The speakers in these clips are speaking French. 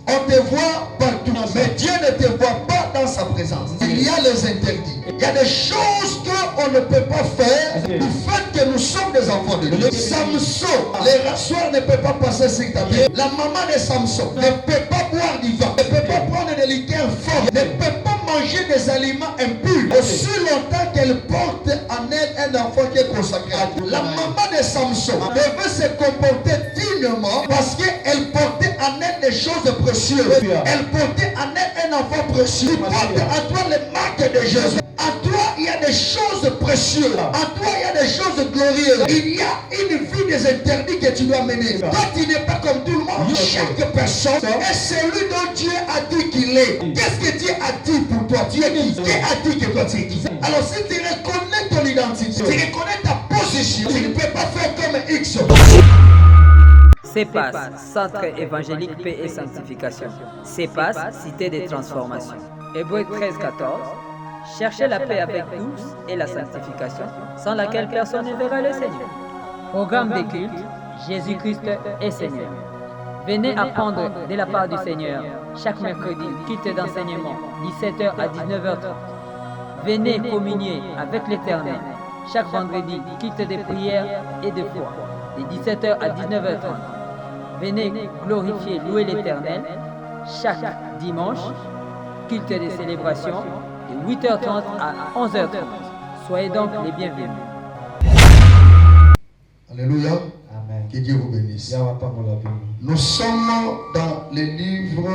On te voit partout, mais Dieu ne te voit pas dans sa présence. Il y a les interdits. Il y a des choses qu'on ne peut pas faire du fait que nous sommes des enfants de Dieu. Samson, les rasoirs ne peuvent pas passer sur ta tête. La maman de Samson ne peut pas boire du vin, ne peut pas prendre des liqueurs forts, ne peut pas manger des aliments impurs aussi longtemps qu'elle porte en elle un enfant qui est consacré à Dieu. La maman de Samson devait se comporter dignement parce qu'elle portait en elle des choses précieuses. Elle portait en elle un enfant précieux. Tu portes à toi les marques de Jésus. À toi, il y a des choses précieuses. À toi, il y a des choses glorieuses. Il y a une vie des interdits que tu dois mener. Toi, tu n'es pas comme tout le monde. Chaque personne est celui dont Dieu a dit qu'il est. Qu'est-ce que Dieu a dit pour toi? Tu es qui? Dieu a dit que toi, tu es qui? Alors, si tu reconnais ton identité, tu reconnais ta position, tu ne peux pas faire comme X. CEPAS, Centre évangélique paix et sanctification. CEPAS, cité des transformations. Hébreux 13-14. Cherchez la paix avec tous et la sanctification, sans laquelle personne ne verra le Seigneur. Programme des cultes, Jésus-Christ est Seigneur. Venez apprendre de la part du Seigneur chaque mercredi, culte d'enseignement, 17h à 19h30. Venez communier avec l'Éternel chaque vendredi, culte de prière et de foi, de 17h à 19h30. Venez glorifier, louer l'Éternel chaque dimanche, culte de célébration, de 8h30 à 11h30. Soyez donc les bienvenus. Alléluia. Amen. Que Dieu vous bénisse. Nous sommes dans le livre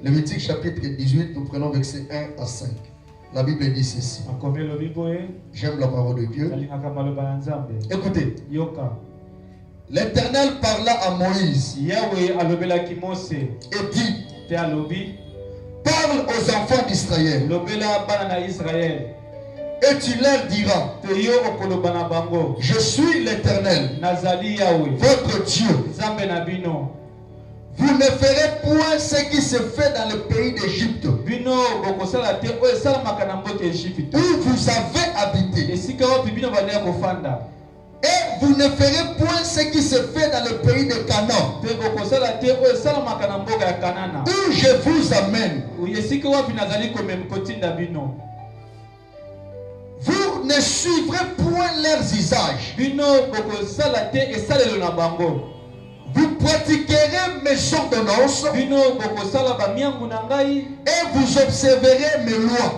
Lévitique chapitre 18. Nous prenons versets 1 à 5. La Bible dit ceci. J'aime la parole de Dieu. Écoutez. L'Éternel parla à Moïse et dit: parle aux enfants d'Israël et tu leur diras: je suis l'Éternel, votre Dieu. Vous ne ferez point ce qui se fait dans le pays d'Égypte où vous avez habité. Et vous ne ferez point ce qui se fait dans le pays de Canaan où je vous amène. Vous ne suivrez point leurs usages. Vous pratiquerez mes ordonnances et vous observerez mes lois.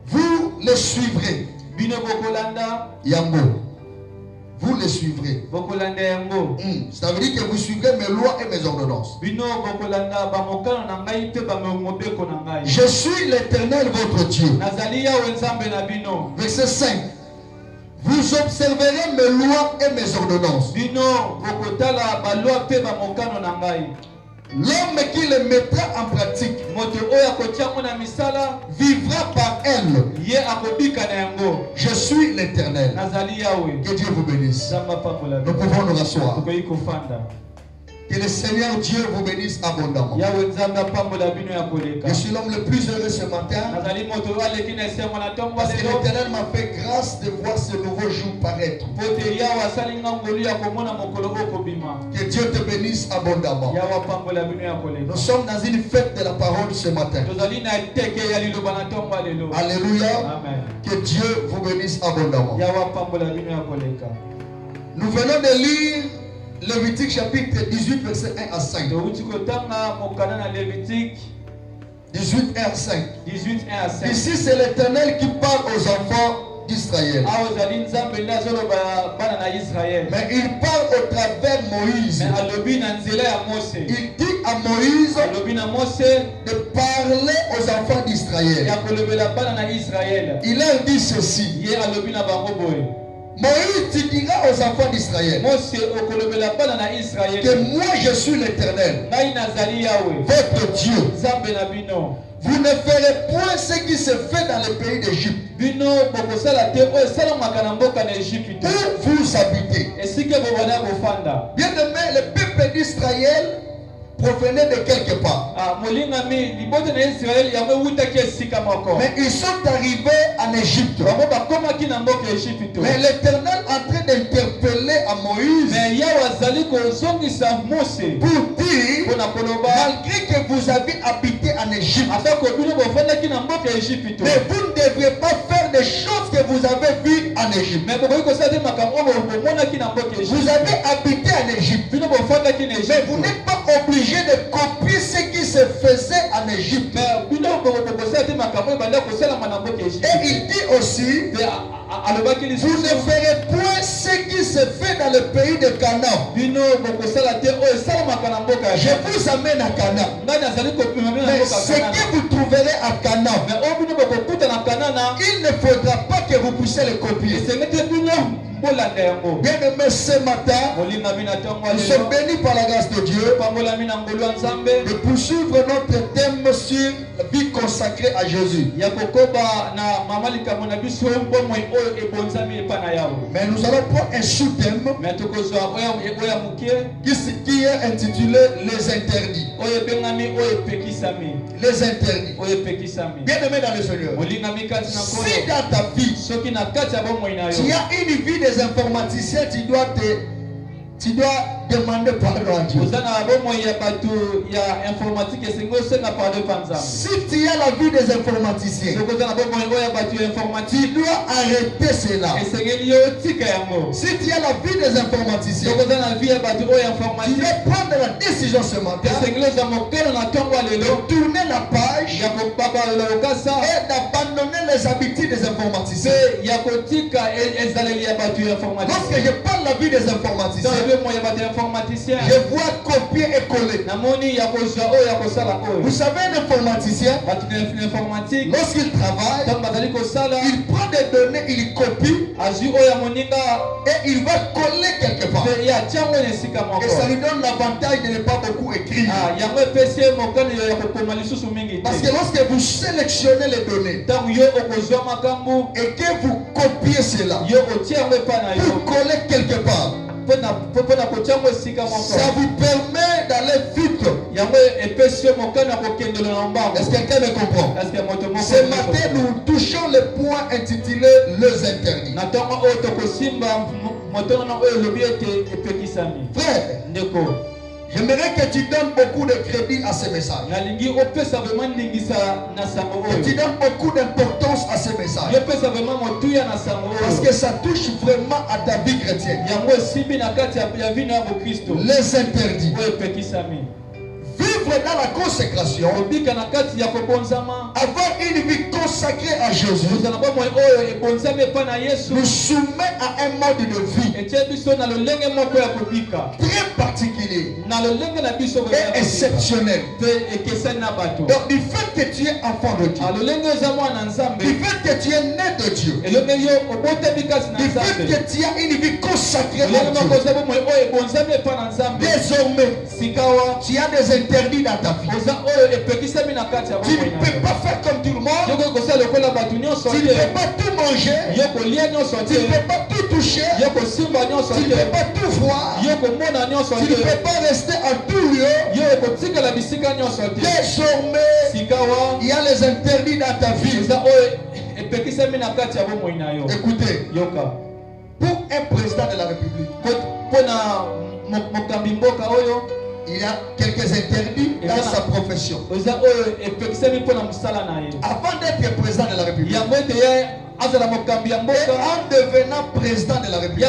Vous les suivrez. Yango. Vous les suivrez. Ça veut dire que vous suivrez mes lois et mes ordonnances. Je suis l'Éternel votre Dieu. Verset 5. Vous observerez mes lois et mes ordonnances. L'homme qui les mettra en pratique vivra par elle. Je suis l'Éternel. Que Dieu vous bénisse. Nous pouvons nous rasseoir. Que le Seigneur Dieu vous bénisse abondamment. Je suis l'homme le plus heureux ce matin parce que l'Éternel m'a fait grâce de voir ce nouveau jour paraître. Que Dieu te bénisse abondamment. Nous sommes dans une fête de la parole ce matin. Alléluia. Que Dieu vous bénisse abondamment. Nous venons de lire Lévitique chapitre 18 verset 1 à 5. 18 1 à 5. Ici c'est l'Éternel qui parle aux enfants d'Israël. Mais il parle au travers Moïse. Il dit à Moïse de parler aux enfants d'Israël. Il leur dit ceci: Moïse, tu diras aux enfants d'Israël que moi je suis l'Éternel, votre Dieu. Vous ne ferez point ce qui se fait dans le pays d'Égypte où vous habitez. Bien aimé, le peuple d'Israël provenaient de quelque part. Mais ils sont arrivés en Égypte. Mais l'Éternel est en train d'interpeller à Moïse pour dire, malgré que vous avez habité en Égypte, mais vous ne devriez pas faire des choses que vous avez vues en Égypte. Vous avez habité en Égypte, mais vous n'êtes pas obligé de copier ce qui se faisait en Égypte. Et il dit aussi, vous ne ferez point ce qui se fait dans le pays de Canaan. Je vous amène à Canaan. Mais ce que vous trouverez à Canaan, il ne faudra pas que vous puissiez le copier. Bien aimé, ce matin, nous sommes bénis par la grâce de Dieu de poursuivre notre thème sur la vie consacrée à Jésus. Mais nous allons prendre un sous-thème qui est intitulé Les interdits. Les interdits. Bien aimé dans le Seigneur, si dans ta vie, tu as une vie des informaticiens, tu dois demander pardon à Dieu. Si tu as la vie des informaticiens, tu dois arrêter cela. Si tu as la vie des informaticiens, tu dois prendre la décision ce matin de tourner la page et d'abandonner les habitudes des informaticiens. Lorsque je parle de la vie des informaticiens, je vois copier et coller. Vous savez, un informaticien, lorsqu'il travaille, il prend des données, il copie et il va coller quelque part. Et ça lui donne l'avantage de ne pas beaucoup écrire. Parce que lorsque vous sélectionnez les données et que vous copiez cela pour coller quelque part, ça vous permet d'aller vite. Est-ce que quelqu'un me comprend? Ce matin, nous touchons le point intitulé Les interdits. Frère, j'aimerais que tu donnes beaucoup de crédit à ce message. Que tu donnes beaucoup d'importance à ce message. Parce que ça touche vraiment à ta vie chrétienne. Les interdits. Vivre dans la consécration, avoir une vie consacrée à Jésus, nous soumet à un mode de vie très particulier et exceptionnel. Donc du fait que tu es enfant de Dieu, du fait que tu es né de Dieu, du fait que tu as une vie consacrée à Dieu, désormais tu as des interdits dans ta vie. Tu ne peux pas faire comme tout le monde. Tu ne peux pas tout manger. Tu ne peux pas tout toucher. Tu ne peux pas tout voir. Tu ne peux pas rester en tout lieu. Désormais, il y a les interdits dans ta vie. Écoutez, pour un président de la République, il y a quelques interdits dans sa profession. Avant d'être président de la République, et en devenant président de la République,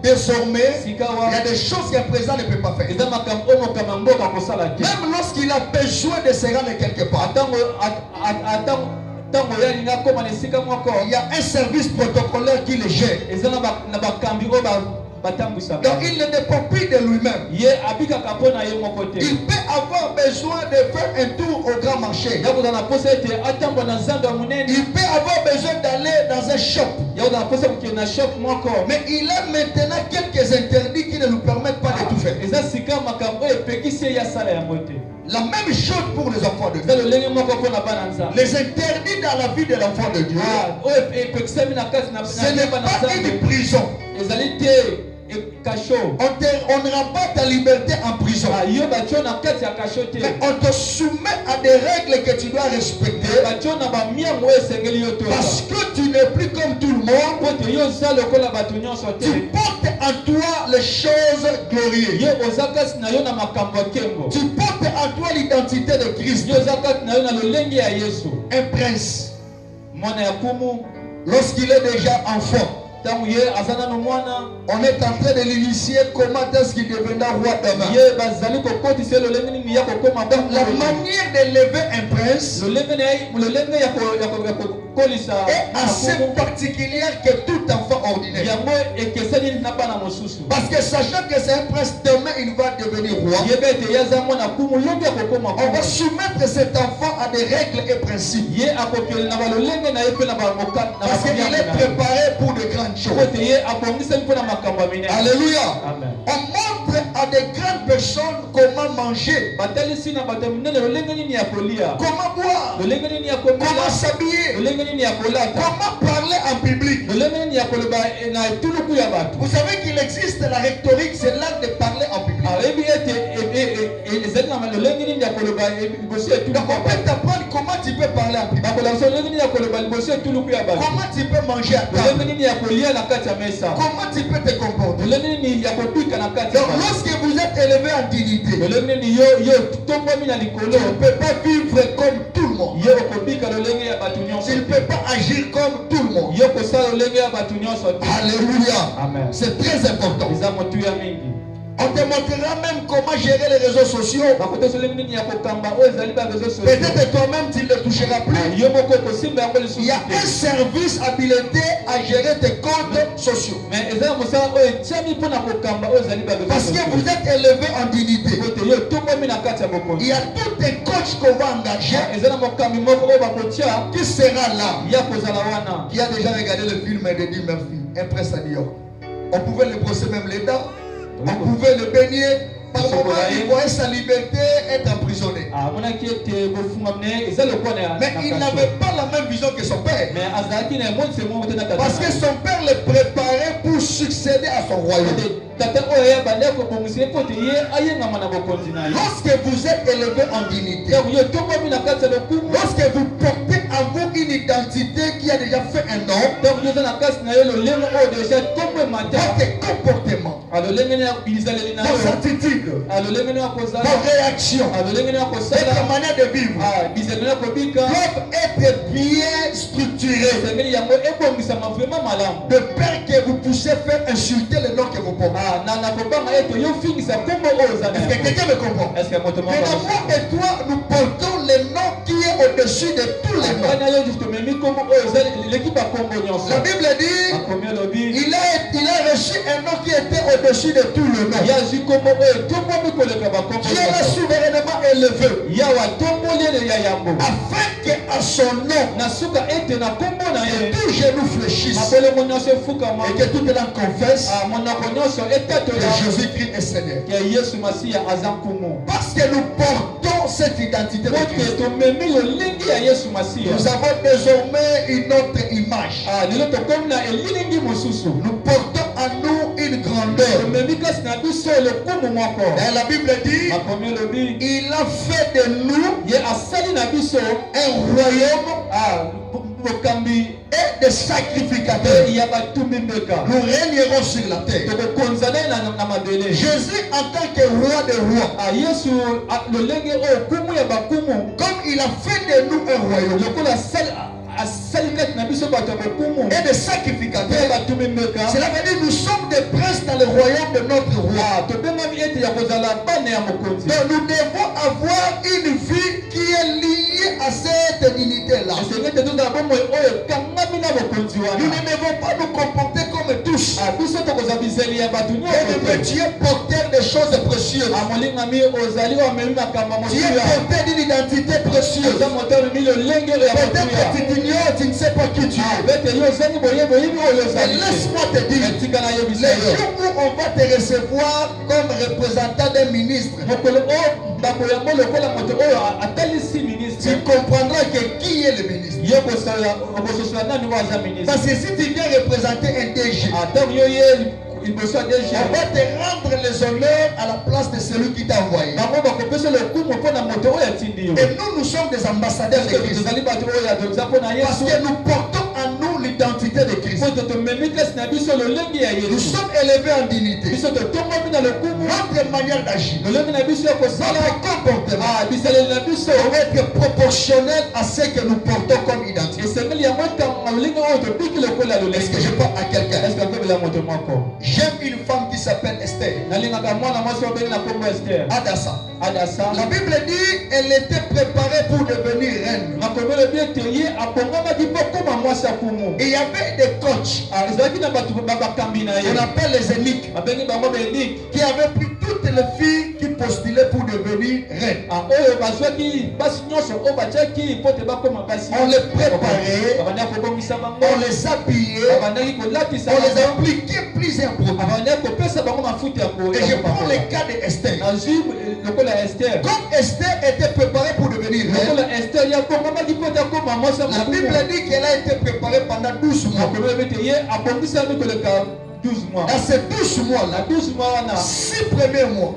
désormais, il y a des choses qu'un président ne peut pas faire. Même lorsqu'il a besoin de se rendre quelque part, il y a un service protocolaire qui le gère. Donc il ne dépend plus de lui-même. Il peut avoir besoin de faire un tour au grand marché. Il peut avoir besoin d'aller dans un shop. Mais il a maintenant quelques interdits qui ne nous permettent pas de tout faire. La même chose pour les enfants de Dieu. Les interdits dans la vie de l'enfant de Dieu, ce n'est pas une prison. On ne rend pas ta liberté en prison. Mais on te soumet à des règles que tu dois respecter. Parce que tu n'es plus comme tout le monde. Tu portes en toi les choses glorieuses. Tu portes en toi l'identité de Christ. Un prince, lorsqu'il est déjà enfant, on est en train de l'initier comment est-ce qu'il deviendra roi demain. La manière d'élever un prince est assez particulière que tout enfant ordinaire. Parce que sachant que c'est un prince, demain il va devenir roi. On va soumettre cet enfant à des règles et principes. Parce qu'il est préparé pour de grandes choses. Alléluia. Amen. On montre à des grandes personnes comment manger, comment boire, comment s'habiller, comment parler en public. Vous savez qu'il existe la rhétorique, c'est l'art de parler en public. Donc on peut t'apprendre comment tu peux parler en public, comment tu peux manger à table, comment tu peux te comporter. Donc lorsque vous êtes élevé en dignité, tu ne peux pas vivre comme tout le monde. Tu ne peux pas agir comme tout le monde. Alléluia. Amen. C'est très important. On te montrera même comment gérer les réseaux sociaux. Peut-être toi-même tu ne le toucheras plus. Il y a un service habilité à gérer tes comptes sociaux. Parce que vous êtes élevé en dignité. Il y a tout un coach qu'on va engager qui sera là. Qui a déjà regardé le film d'Eddie Murphy, Un prince à New York. On pouvait le brosser même les dents. On pouvait le baigner. Par moment, il voyait sa liberté être emprisonné. Mais il n'avait pas la même vision que son père. Parce que son père le préparait pour succéder à son royaume. Lorsque vous êtes élevé en dignité, lorsque vous portez en vous une identité qui a déjà fait un nom, votre comportement, vos attitudes, vos réactions, votre manière de vivre doivent être bien structurées, de peur que vous puissiez faire insulter le nom que vous portez. Est-ce que quelqu'un me comprend? Mais moi et toi, nous portons le nom qui est au-dessus de tous les noms. La Bible dit, il a reçu un nom qui était au-dessus de tous les noms. Dieu l'a souverainement élevé, afin qu'à son nom, tout genou fléchisse et que toute langue confesse que Jésus-Christ est Seigneur. Parce que nous portons cette identité de Christ, nous avons désormais une autre image. Nous portons en nous une grandeur. Et la Bible dit, il a fait de nous un royaume et des sacrificateurs. Nous régnerons sur la terre. Jésus en tant que roi des rois, comme il a fait de nous un royaume et des sacrificateurs, cela veut dire que nous sommes des princes dans le royaume de notre roi. Donc nous devons avoir une vie qui est liée à cette dignité-là. Nous ne devons pas nous comporter comme tous. Et tu es porteur de choses précieuses. Tu es porteur d'une identité précieuse. Peut-être tu t'ignores, tu ne sais pas qui tu es. Mais laisse-moi te dire, les jours où on va te recevoir comme représentant d'un ministre, tu comprendras que qui est le ministre. Parce que si tu viens représenter un DG, On va te rendre les honneurs à la place de celui qui t'a envoyé. Et nous sommes des ambassadeurs de Christ. Parce que nous portons en nous l'identité de Christ. Nous sommes élevés en dignité. Notre manière d'agir, notre comportement doit être proportionnel à ce que nous portons comme identité. Est-ce que je parle à quelqu'un? J'aime une femme qui s'appelle Esther. Adassa. La Bible dit elle était préparée pour devenir reine. Et il y avait des coachs, on appelle les éniques, qui avaient pris toutes les filles qui postulaient pour devenir reine. On les préparait, on les habillait, on les appliquait plusieurs produits. Et je prends le cas d'Esther. Comme Esther était préparée pour devenir reine, la Bible dit qu'elle a été préparée pendant 12 mois. Dans ces 12 mois-là, 6 premiers mois,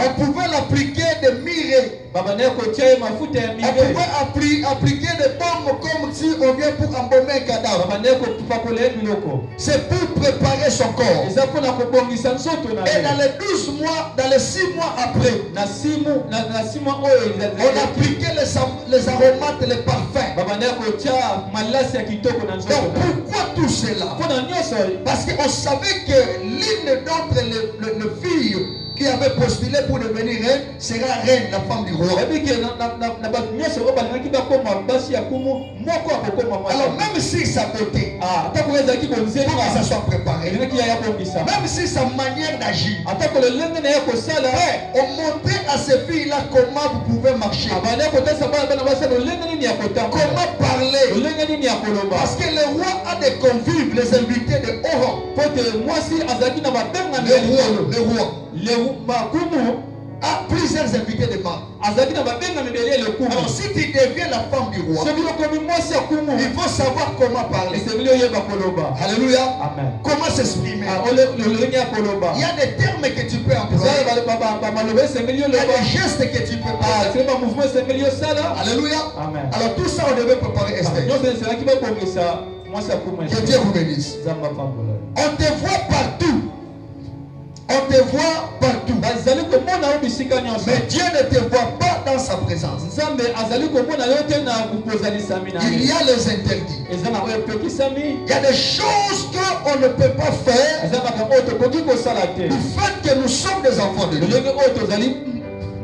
on pouvait l'appliquer de mirées. On pouvait appliquer des bombes comme si on vient pour embaumer un cadavre. C'est pour préparer son corps. Et dans les 12 mois, dans les 6 mois après, on appliquait les aromates, les parfums. Donc pourquoi tout cela? Parce qu'on savait que l'une d'entre les filles qui avait postulé pour devenir reine sera reine, la femme du roi. Alors même si sa beauté, pour que ça soit préparé, même si sa manière d'agir, on montrait à ces filles-là comment vous pouvez marcher, comment parler, parce que le roi a des convives, les invités de haut rang. Le roi a plusieurs invités de marque. Alors si tu deviens la femme du roi, il faut savoir comment parler. Alléluia. Amen. Comment s'exprimer. Il y a des termes que tu peux employer. Il y a des gestes que tu peux faire. Alléluia. Amen. Alors tout ça on devait préparer Esther. Que Dieu vous bénisse. On te voit partout. On te voit partout. Mais Dieu ne te voit pas dans sa présence. Il y a les interdits. Il y a des choses qu'on ne peut pas faire du fait que nous sommes des enfants de Dieu.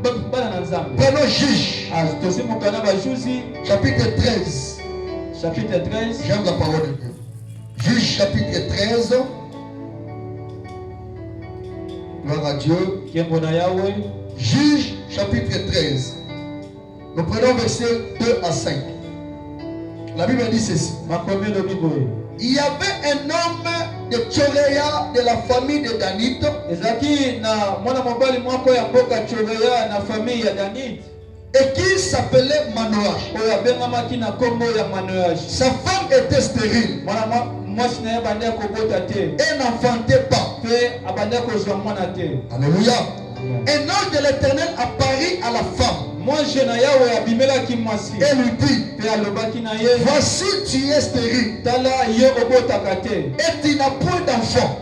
Prenons Juge. Chapitre 13. J'aime la parole de Dieu. Juge chapitre 13. Gloire à Dieu. Juge chapitre 13. Nous prenons versets 2 à 5. La Bible dit ceci. Il y avait un homme de Tchoréa de la famille de Danite. Et qui s'appelait Manoach. Sa femme était stérile. Elle n'enfantait pas. Alléluia. Un ange de l'Éternel apparut à la femme. Et lui dit, voici tu es stérile. Et tu n'as point d'enfant.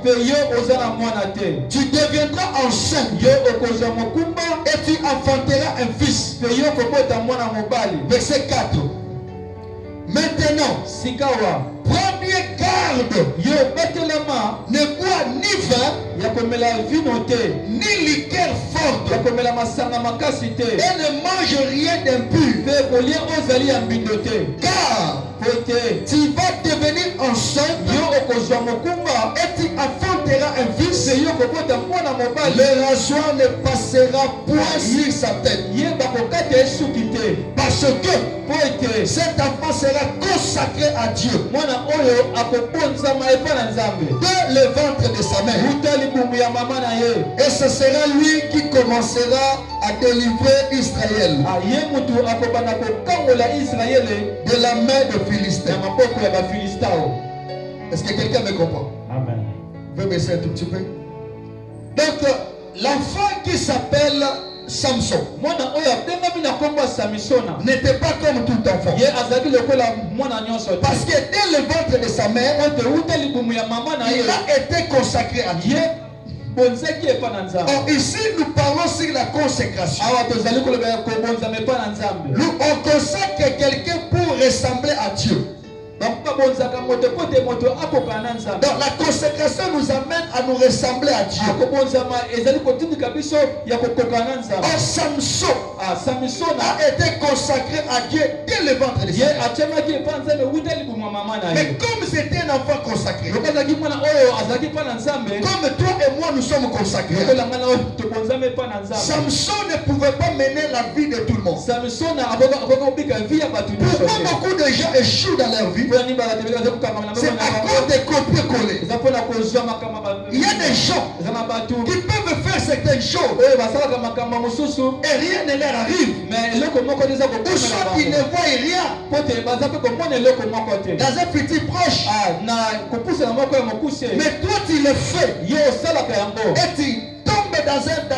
Tu deviendras enceinte. Et tu enfanteras un fils. Verset 4. Maintenant, prenez garde, ne bois ni vin, ni liqueur forte, et ne mange rien d'impur, car tu vas devenir enceinte et tu enfanteras un fils. Le rasoir ne passera point sur sa tête, parce que cet enfant sera consacré à Dieu dans le ventre de sa mère. Et ce sera lui qui commencera à délivrer Israël de la main de Philistins. Est-ce que quelqu'un me comprend? Amen. peut baisser un tout petit peu. Donc, l'enfant qui s'appelle Samson n'était pas comme tout enfant. Parce que dès le ventre de sa mère, il a été consacré à Dieu. Or, ici, nous parlons sur la consécration. Nous, on consacre quelqu'un pour ressembler à Dieu. Donc la consécration nous amène à nous ressembler à Dieu. Or Samson a été consacré à Dieu dès le ventre de sa mère. Mais comme c'était un enfant consacré, comme toi et moi nous sommes consacrés, Samson ne pouvait pas mener la vie de tout le monde. Pourquoi beaucoup de gens échouent dans leur vie? C'est à cause des copier-coller. Il y a des gens qui peuvent faire certaines choses et rien ne leur arrive. Ou soit ils ne voient rien dans un futur proche. Mais toi tu le fais et tu tombes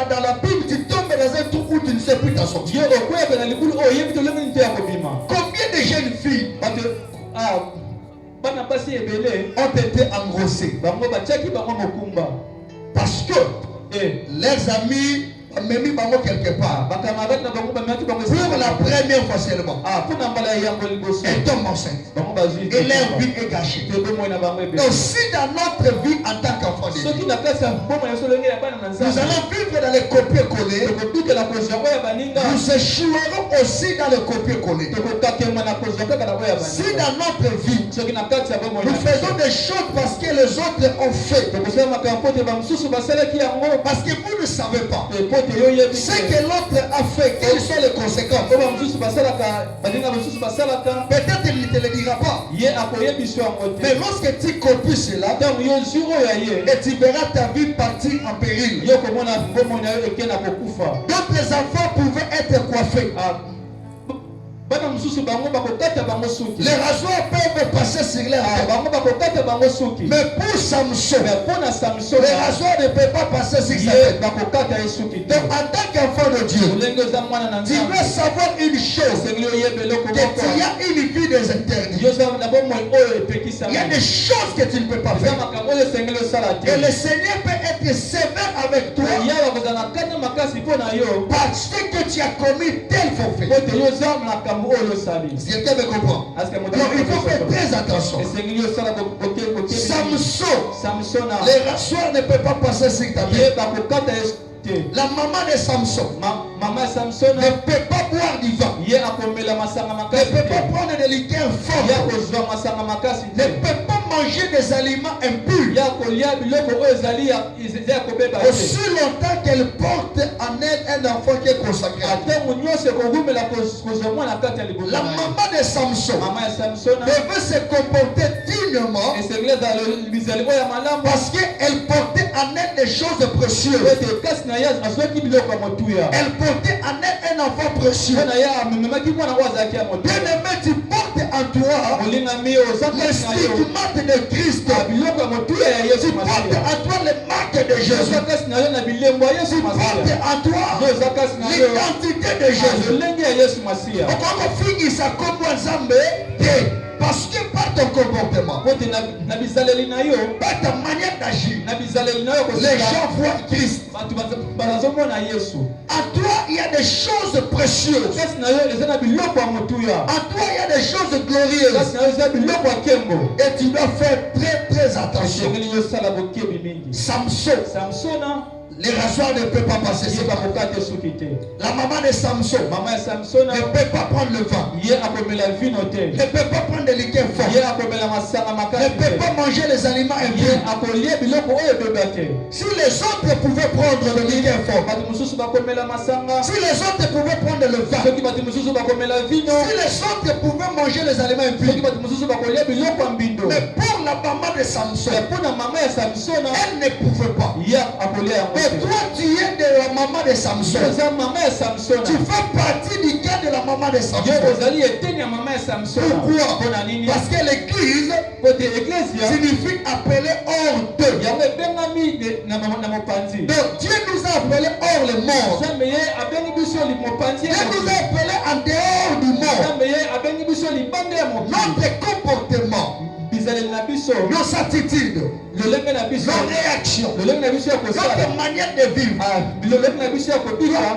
dans la Bible, tu tombes dans un trou où tu ne sais plus t'en sortir. Combien de jeunes filles ont été engrossés parce que leurs amis ont mis quelque part pour la première fois seulement. Elles tombent enceintes et leur vie est gâchée. Donc si dans notre vie en tant qu'enfant de Dieu, nous allons vivre dans les copier-coller, nous échouerons aussi dans le copier-coller. Si dans notre vie nous faisons des choses parce que les autres ont fait, parce que vous ne savez pas ce que l'autre a fait, quelles sont les conséquences. Peut-être il ne te le dira pas. Mais lorsque tu copies cela, et tu verras ta vie partir en péril. D'autres enfants pouvaient être coiffés. Les rasoirs peuvent passer sur leur tête. Mais pour Samson, les rasoirs ne peuvent pas passer sur sa tête. Donc en tant qu'enfant de Dieu, tu dois savoir une chose, que tu as une vie des interdits. Il y a des choses que tu ne peux pas faire. Et le Seigneur peut être sévère avec toi parce que tu as commis tel forfait. Si quelqu'un me comprend. Alors il faut faire très attention. Samson, les rasoirs ne peuvent pas passer sur ta tête. La maman de Samson ne peut pas boire du vin, ne peut pas prendre des liqueurs fortes, ne peut pas manger des aliments impurs aussi longtemps qu'elle porte en elle un enfant qui est consacré. La maman de Samson devait se comporter dignement parce qu'elle portait en elle des choses précieuses. Elle portait en elle un enfant précieux. Bien-aimé, tu portes en toi les stigmates de Christ. Tu portes en toi les marques de Jésus. Tu portes en toi l'identité de Jésus. Pourquoi finir ça comme parce que par ton comportement, par ta manière d'agir, les gens voient Christ. En toi, il y a des choses précieuses. En toi, il y a des choses glorieuses. Et tu dois faire très très attention. Samson, les rasoirs ne peuvent pas passer sur la maman de Samson ne peut pas prendre le vin, ne peut pas prendre des liqueurs forts, ne peut pas manger les aliments impurs. Si les autres pouvaient prendre le liqueur fort, si les autres pouvaient prendre le vin, si les autres pouvaient manger les aliments impurs, mais pour la maman de Samson, elle ne pouvait pas. Et toi tu es de la maman de Samson. Tu fais partie du cas de la maman maman de Samson. Pourquoi? Parce que l'église signifie appeler hors d'eux. Donc Dieu nous a appelés hors le monde. Dieu nous a appelés en dehors du monde. Notre comportement, nos attitudes, nos réactions, notre manière de vivre doit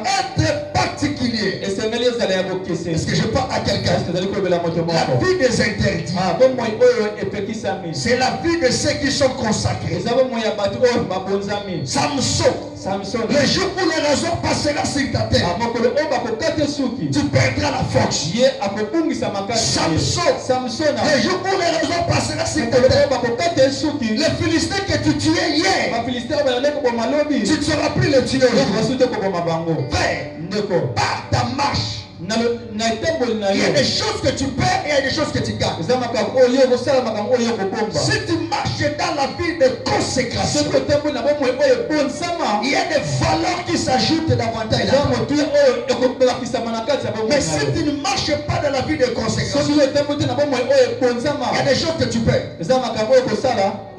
être particulier. Est-ce que je parle à quelqu'un? La vie des interdits, c'est la vie de ceux qui sont consacrés. Samson, le jour où le rasoir passera sur ta tête, tu perdras la force. Samson, le jour où le rasoir passera sur ta tête, le Philistin que tu tuais hier, tu ne sauras plus le tuer aujourd'hui. Frère, par ta marche, il y a des choses que tu perds et il y a des choses que tu gagnes. Si tu marches dans la vie de consécration, il y a des valeurs qui s'ajoutent davantage. Mais si tu ne marches pas dans la vie de consécration, il y a des choses que tu perds.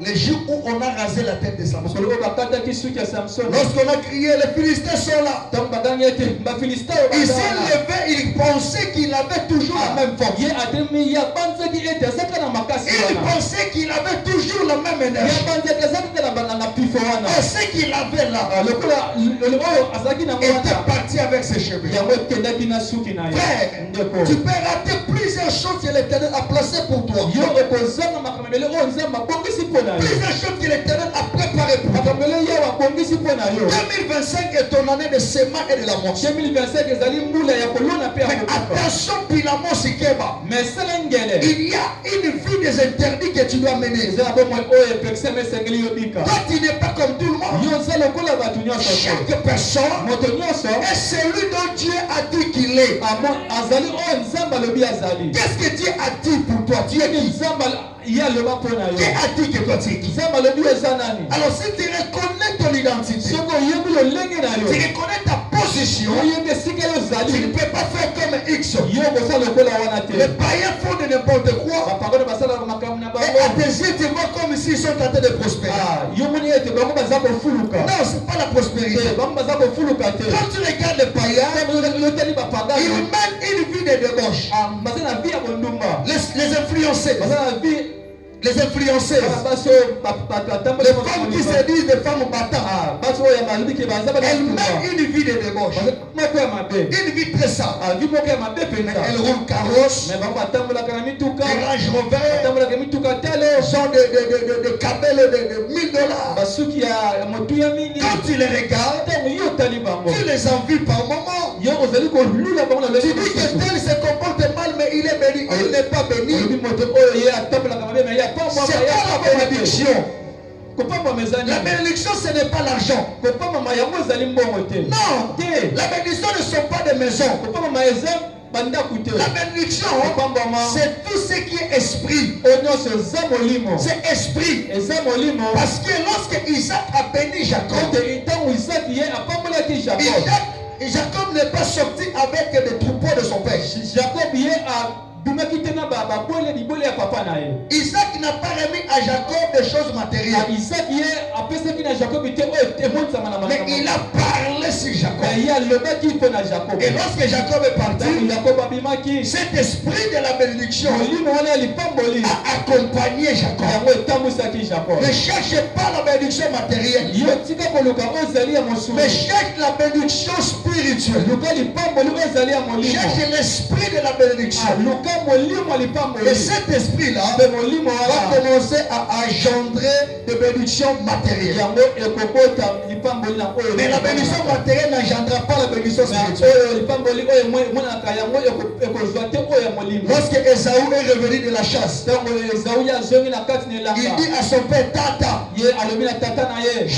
Les jours où on a rasé la tête de Samson, lorsqu'on a crié, les Philistins sont là, il s'est levé, il pensait qu'il avait toujours la même force. Il pensait qu'il avait toujours la même énergie. Et ce qu'il avait là était parti avec ses cheveux. Frère, tu peux rater plusieurs choses que l'Éternel a placées pour toi. Plusieurs choses que l'Éternel a préparées pour toi. 2025 est ton année de semaine et de la moisson. Mais attention, Pilamo Sikeba. Il y a une vie des interdits que tu dois mener. Toi, tu n'es pas comme tout le monde. Chaque personne est celui dont Dieu a dit qu'il est. Qu'est-ce que Dieu a dit pour toi? Dieu a dit. Qui a dit que toi tu es qui? Alors si tu reconnais ton identité, tu reconnais ta position, tu ne peux pas faire comme X. Les païens font de n'importe quoi. Et à tes yeux, tu vois comme s'ils sont en train de prospérer. Non, ce n'est pas la prospérité. Quand tu regardes les païens, ils mènent une vie de débauche. Les influencés. Les influenceuses, les femmes qui se disent des femmes battantes, elles mènent une vie de débauche, une vie très sale. Elles roulent carrosse, des Range Rover, sont des cabelles de $1000. Quand tu les regardes, tu les envies par moment. Tu dis que tel se comporte mal, mais il est béni. Il n'est pas béni. C'est pas la bénédiction. La bénédiction, ce n'est pas l'argent. Non, la bénédiction ne sont pas des maisons. La bénédiction, c'est tout ce qui est esprit. C'est esprit. Parce que lorsque Isaac a béni Jacob, Jacob n'est pas sorti avec des troupeaux de son père. Isaac n'a pas remis à Jacob des choses matérielles. Mais il a parlé sur Jacob. Et lorsque Jacob est parti, cet esprit de la bénédiction a accompagné Jacob. Ne cherchez pas la bénédiction matérielle, mais cherche la bénédiction spirituelle. Cherche l'esprit de la bénédiction. Et cet esprit-là va commencer à engendrer des bénédictions matérielles. Mais la bénédiction matérielle n'engendra pas la bénédiction spirituelle. Lorsque Esaü est revenu de la chasse, il dit à son père, Tata, j'ai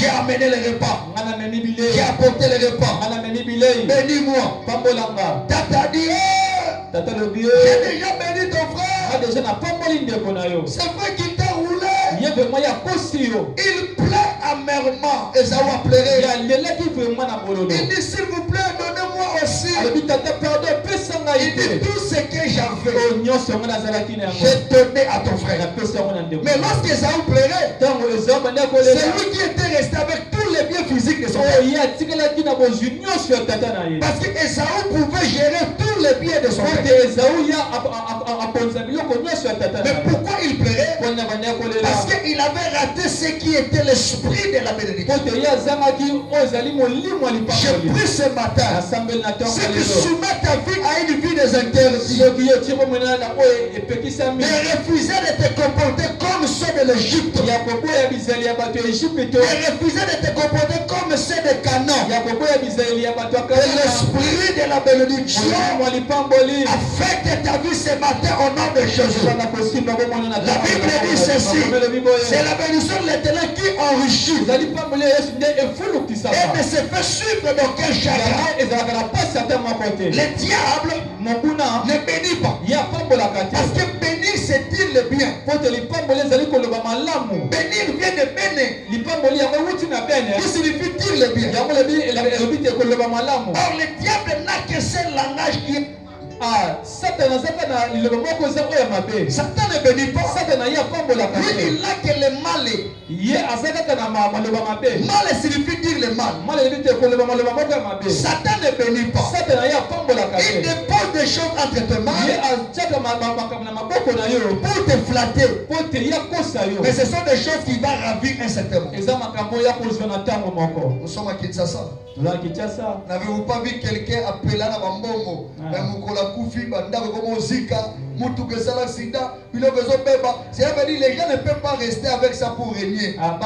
amené les repas, j'ai apporté les repas, bénis-moi. Tata dit, j'ai déjà béni ton frère. C'est vrai qu'il t'a roulé. Il pleure amèrement. Esaü a pleuré. Il dit, s'il vous plaît, donnez-moi aussi. Il dit tout ce que j'avais, j'ai donné à ton frère. Mais lorsque Esaü pleurait, c'est lui qui était resté avec tous les biens physiques de son père. Parce que Esaü pouvait gérer tous les biens de son père. Mais pourquoi il pleurait? Parce qu'il avait raté ce qui était l'esprit de la bénédiction. Je prie ce matin, c'est que soumettre ta vie à une vie des interdits. Mais refuser de te comporter comme ceux de l'Égypte. Mais refuser de te comporter comme ceux de Canaan. Et l'esprit de la bénédiction affecte ta vie ce matin au nom de Jésus. La Bible dit ceci, c'est la bénédiction de l'Éternel qui enrichit et ne se fait suivre d'aucun chagrin. Le diable ne bénit pas. Parce que bénir c'est-il le bien. Bénir vient de béné. Qui signifie dire le bien. Or le diable n'a qu'un seul langage qui est Satan ne bénit pas. Lui, il n'a que le mal. Mal signifie dire le mal. Satan ne bénit pas. Il dépose des choses entre tes mains pour te flatter. Mais ce sont des choses qui vont ravir un certain moment. Nous sommes à Kinshasa. N'avez-vous pas vu quelqu'un appeler à Bambongo? Kufi banda comme Zika, Mutuke Salasida, puis le besoin beba. C'est à dire les gens ne peuvent pas rester avec ça pour régner. Non,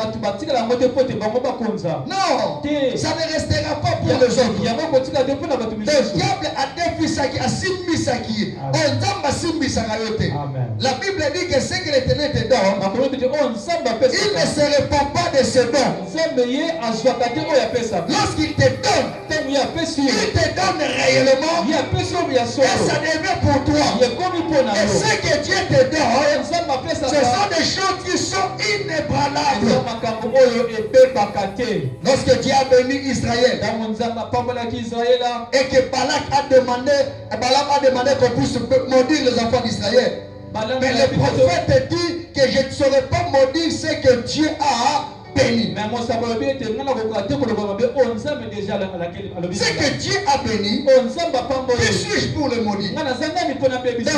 ça ne restera pas pour les autres. Le diable a défini ça qui a simbi ça qui. On a simbi ça qui. La Bible dit que ce que l'Éternel te donne, il ne se répand pas de ses dons. Lorsqu'il te donne, il te donne réellement. Ça devient pour toi. Et ce que Dieu te donne, ce sont des choses qui sont inébranlables. Lorsque Dieu a béni Israël et que Balak a demandé qu'on puisse maudire les enfants d'Israël, mais le prophète dit que je ne saurais pas maudire ce que Dieu a béni. Ce que Dieu a béni, qui suis-je pour le maudire? Donc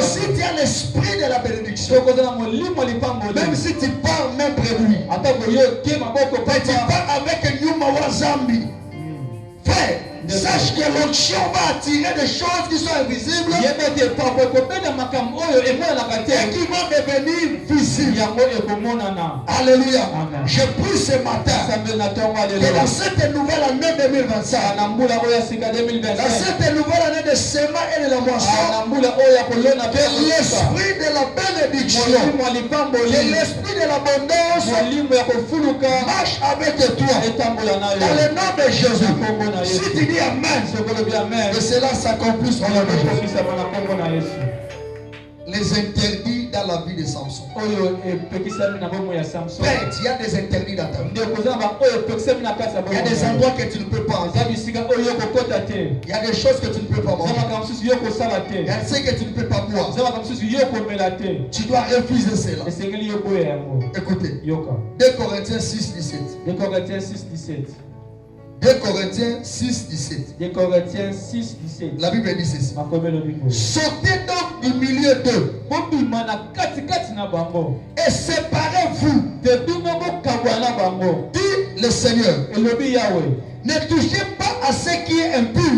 si tu as l'esprit de la bénédiction, même si tu parles même prévu, tu parles avec Nyuma Wazambi, frère, sache que l'onction va attirer des choses qui sont invisibles et qui vont devenir visibles. Alléluia. Je prie ce matin que dans cette nouvelle année 2025, dans cette nouvelle année de semaine et de la moisson, que l'esprit de la bénédiction, que l'esprit de l'abondance marche avec toi. Dans le nom de Jésus. Si tu dis Amen, que cela s'accomplisse au nom de Jésus. Les interdits dans la vie de Samson. Père, il y a des interdits dans ta vie. Il y a des endroits que tu ne peux pas entrer. Il y a des choses que tu ne peux pas manger. Il y a ce que tu ne peux pas boire. Tu dois refuser cela. Écoutez, 2 Corinthiens 6, 17. 2 Corinthiens 6, 17. 2 Corinthiens 6, 17. 2 Corinthiens 6, 17. La Bible dit ceci. Sortez donc du milieu d'eux et séparez-vous, dit le Seigneur. Ne touchez pas à ce qui est impur,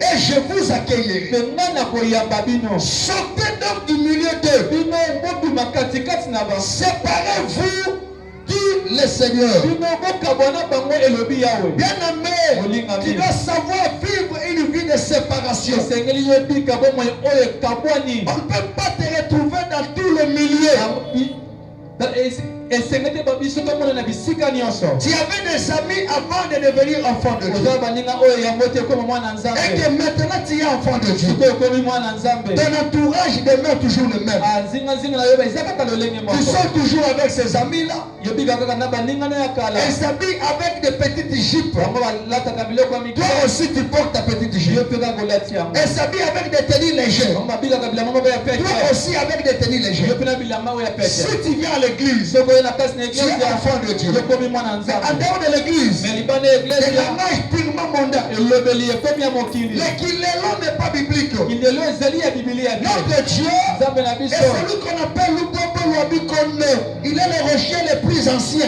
et je vous accueillerai. Sortez donc du milieu d'eux, séparez-vous, dit le Seigneur. Bien-aimé, tu dois savoir vivre une vie de séparation. On ne peut pas te retrouver dans tout le milieu. Tu avais des amis avant de devenir enfant de Dieu. Et que maintenant tu es enfant de Dieu. Ton entourage demeure toujours le même. Tu sors toujours avec ces amis-là. Et s'habille avec des petites jupes. Toi aussi tu portes ta petite jupe. Et s'habille avec des tenues légères. Toi aussi avec des tenues légères. Si tu viens à l'église, tu es enfant de Dieu. Mais en dehors de l'église, les langages purement mondains. Le kilelo n'est pas biblique. Notre Dieu est celui qu'on appelle Lubobo Luabikono. Il est le rocher le plus ancien.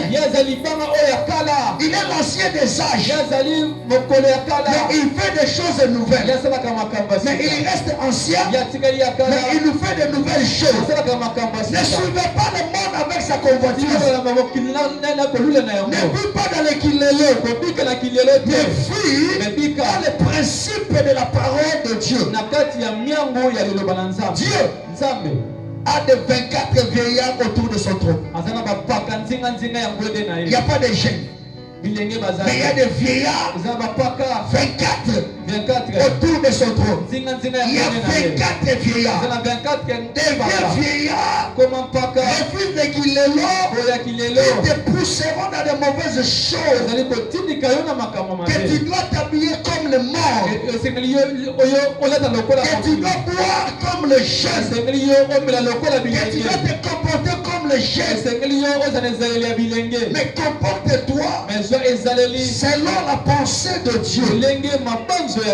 Il est l'ancien des âges. Mais il fait des choses nouvelles. Mais il reste ancien. Mais il nous fait de nouvelles choses. Ne suivez pas le monde avec sa convoitise. Ne vis pas dans le kilelo. Mais vis dans le principe de la parole de Dieu. Dieu a de 24 vieillards autour de son trône. Il n'y a pas de jeunes. Mais il y a des vieillards, 24 autour de son trône. Il y a 24 vieillards. Des vieillards refusent de kilelo, ils te pousseront dans de mauvaises choses. Que tu dois t'habiller comme le mort. Que tu dois boire comme le jeune. Que tu dois te comporter comme le jeune. Mais comporte-toi selon la pensée de Dieu. Tu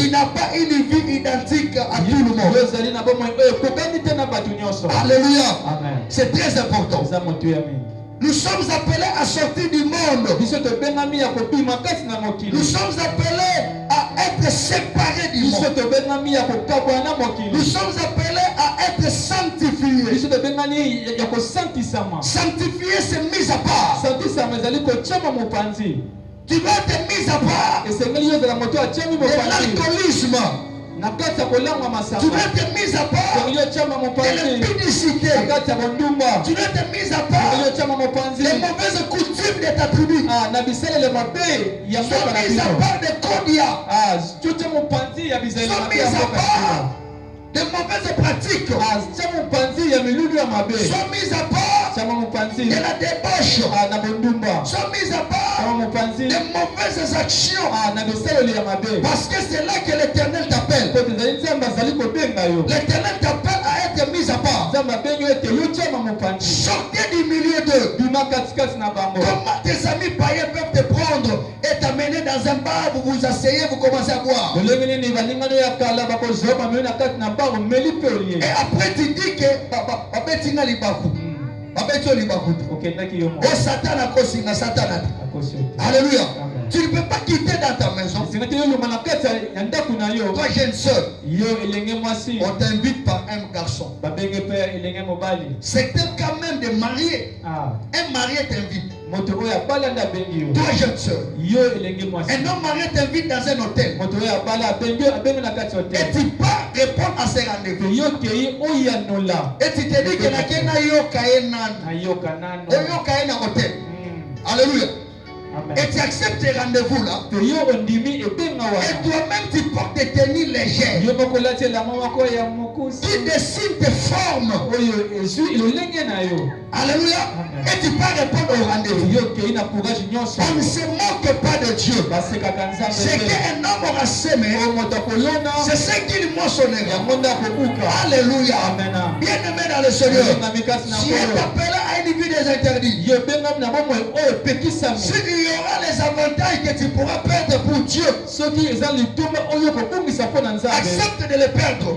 n'as pas une vie identique à tout le monde. Alléluia. C'est très important. Nous sommes appelés à sortir du monde. Nous sommes appelés à être séparés du monde. Nous sommes appelés à être sanctifiés. Sanctifier, c'est mis à part. Tu dois être mis à part de l'alcoolisme. Tu dois être mis à part de l'impudicité. Tu dois être mis à part des mauvaises coutumes de ta tribu. Tu dois être mis à part des codia. Tu dois être mis à part des mauvaises pratiques. Tu dois mis à part de la débauche. Tu dois mis à part des mauvaises actions. Parce que c'est là que l'Éternel t'appelle. L'Éternel t'appelle à être mis à part. Sortez du milieu d'eux. Comment tes amis païens peuvent te prendre et t'amener dans un bar, vous vous asseyez, vous commencez à boire. Et après tu dis que Alléluia. Tu ne peux pas quitter dans ta maison. Toi, jeune soeur, on t'invite par un garçon. C'est un cas même de marié. Un marié t'invite. Toi, jeune soeur, un homme marié t'invite dans un hôtel. Et tu pars répondre à ces rendez-vous. Et tu te dis que la kena hôtel. Alléluia. Et tu acceptes tes rendez-vous là. Et toi-même tu portes des tenues légères. Tu dessines tes formes. Alléluia. Et tu pars répondre au rendez-vous. On ne se moque pas de Dieu. C'est qu'un homme aura semé, c'est ce qu'il moissonnera. Alléluia. Bien-aimé dans le Seigneur, tu es appelé à une vie des interdits. Il y aura les avantages que tu pourras perdre pour Dieu. Accepte de les perdre.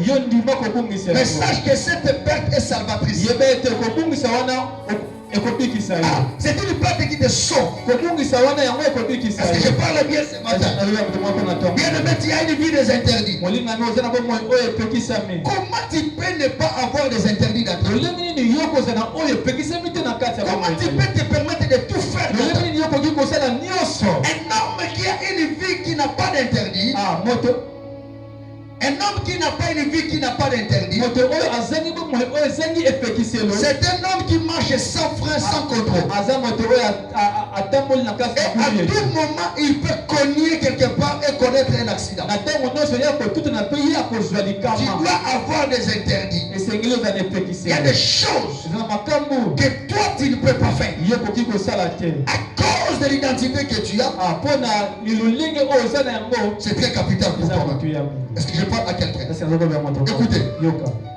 Mais sache que cette perte est salvatrice. C'est une perte qui te sauve. Est-ce que je parle bien ce matin? Bien-aimé, tu as une vie des interdits. Comment tu peux ne pas avoir des interdits dans ta vie? Comment tu peux te permettre de tout faire? Un homme qui a une vie qui n'a pas d'interdit. Un homme qui n'a pas une vie qui n'a pas d'interdit. C'est un homme qui marche sans frein, sans contrôle. Et à tout moment, il peut cogner quelque part et connaître un accident. Tu dois avoir des interdits. Il y a des choses que toi tu ne peux pas faire. À cause de l'identité que tu as, c'est très capital pour toi. Est-ce que je parle à quelqu'un? Écoutez,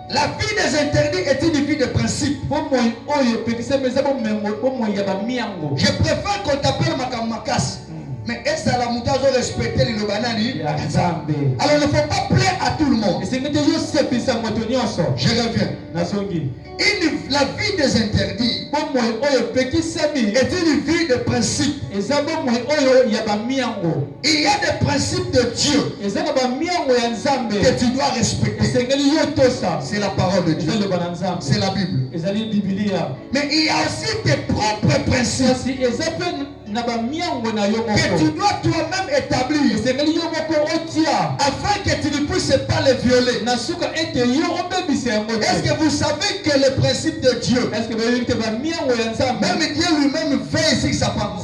la vie des interdits est une vie de principe. Je préfère qu'on t'appelle Makamakas. Mais est-ce que la moutarde doit respecter le banani? Alors il ne faut pas plaire à tout le monde. Je reviens. La vie des interdits est une vie de principe. Il y a des principes de Dieu que tu dois respecter. C'est la parole de Dieu. C'est la Bible. Mais il y a aussi tes propres principes que tu dois toi-même établir afin que tu ne puisses pas les violer. Est-ce que vous savez que le principe de Dieu, même Dieu lui-même veille sur sa parole?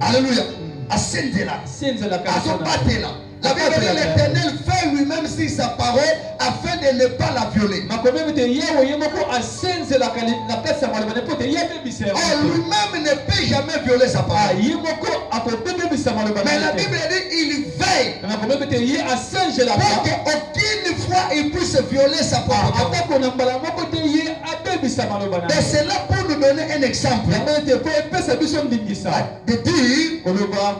Alléluia. La Bible dit l'Éternel fait lui-même sur sa parole afin de ne pas la violer. Lui-même ne peut jamais violer sa parole. Mais la Bible dit il veille pour qu'aucune fois il puisse violer sa parole. Et c'est là pour nous donner un exemple de dire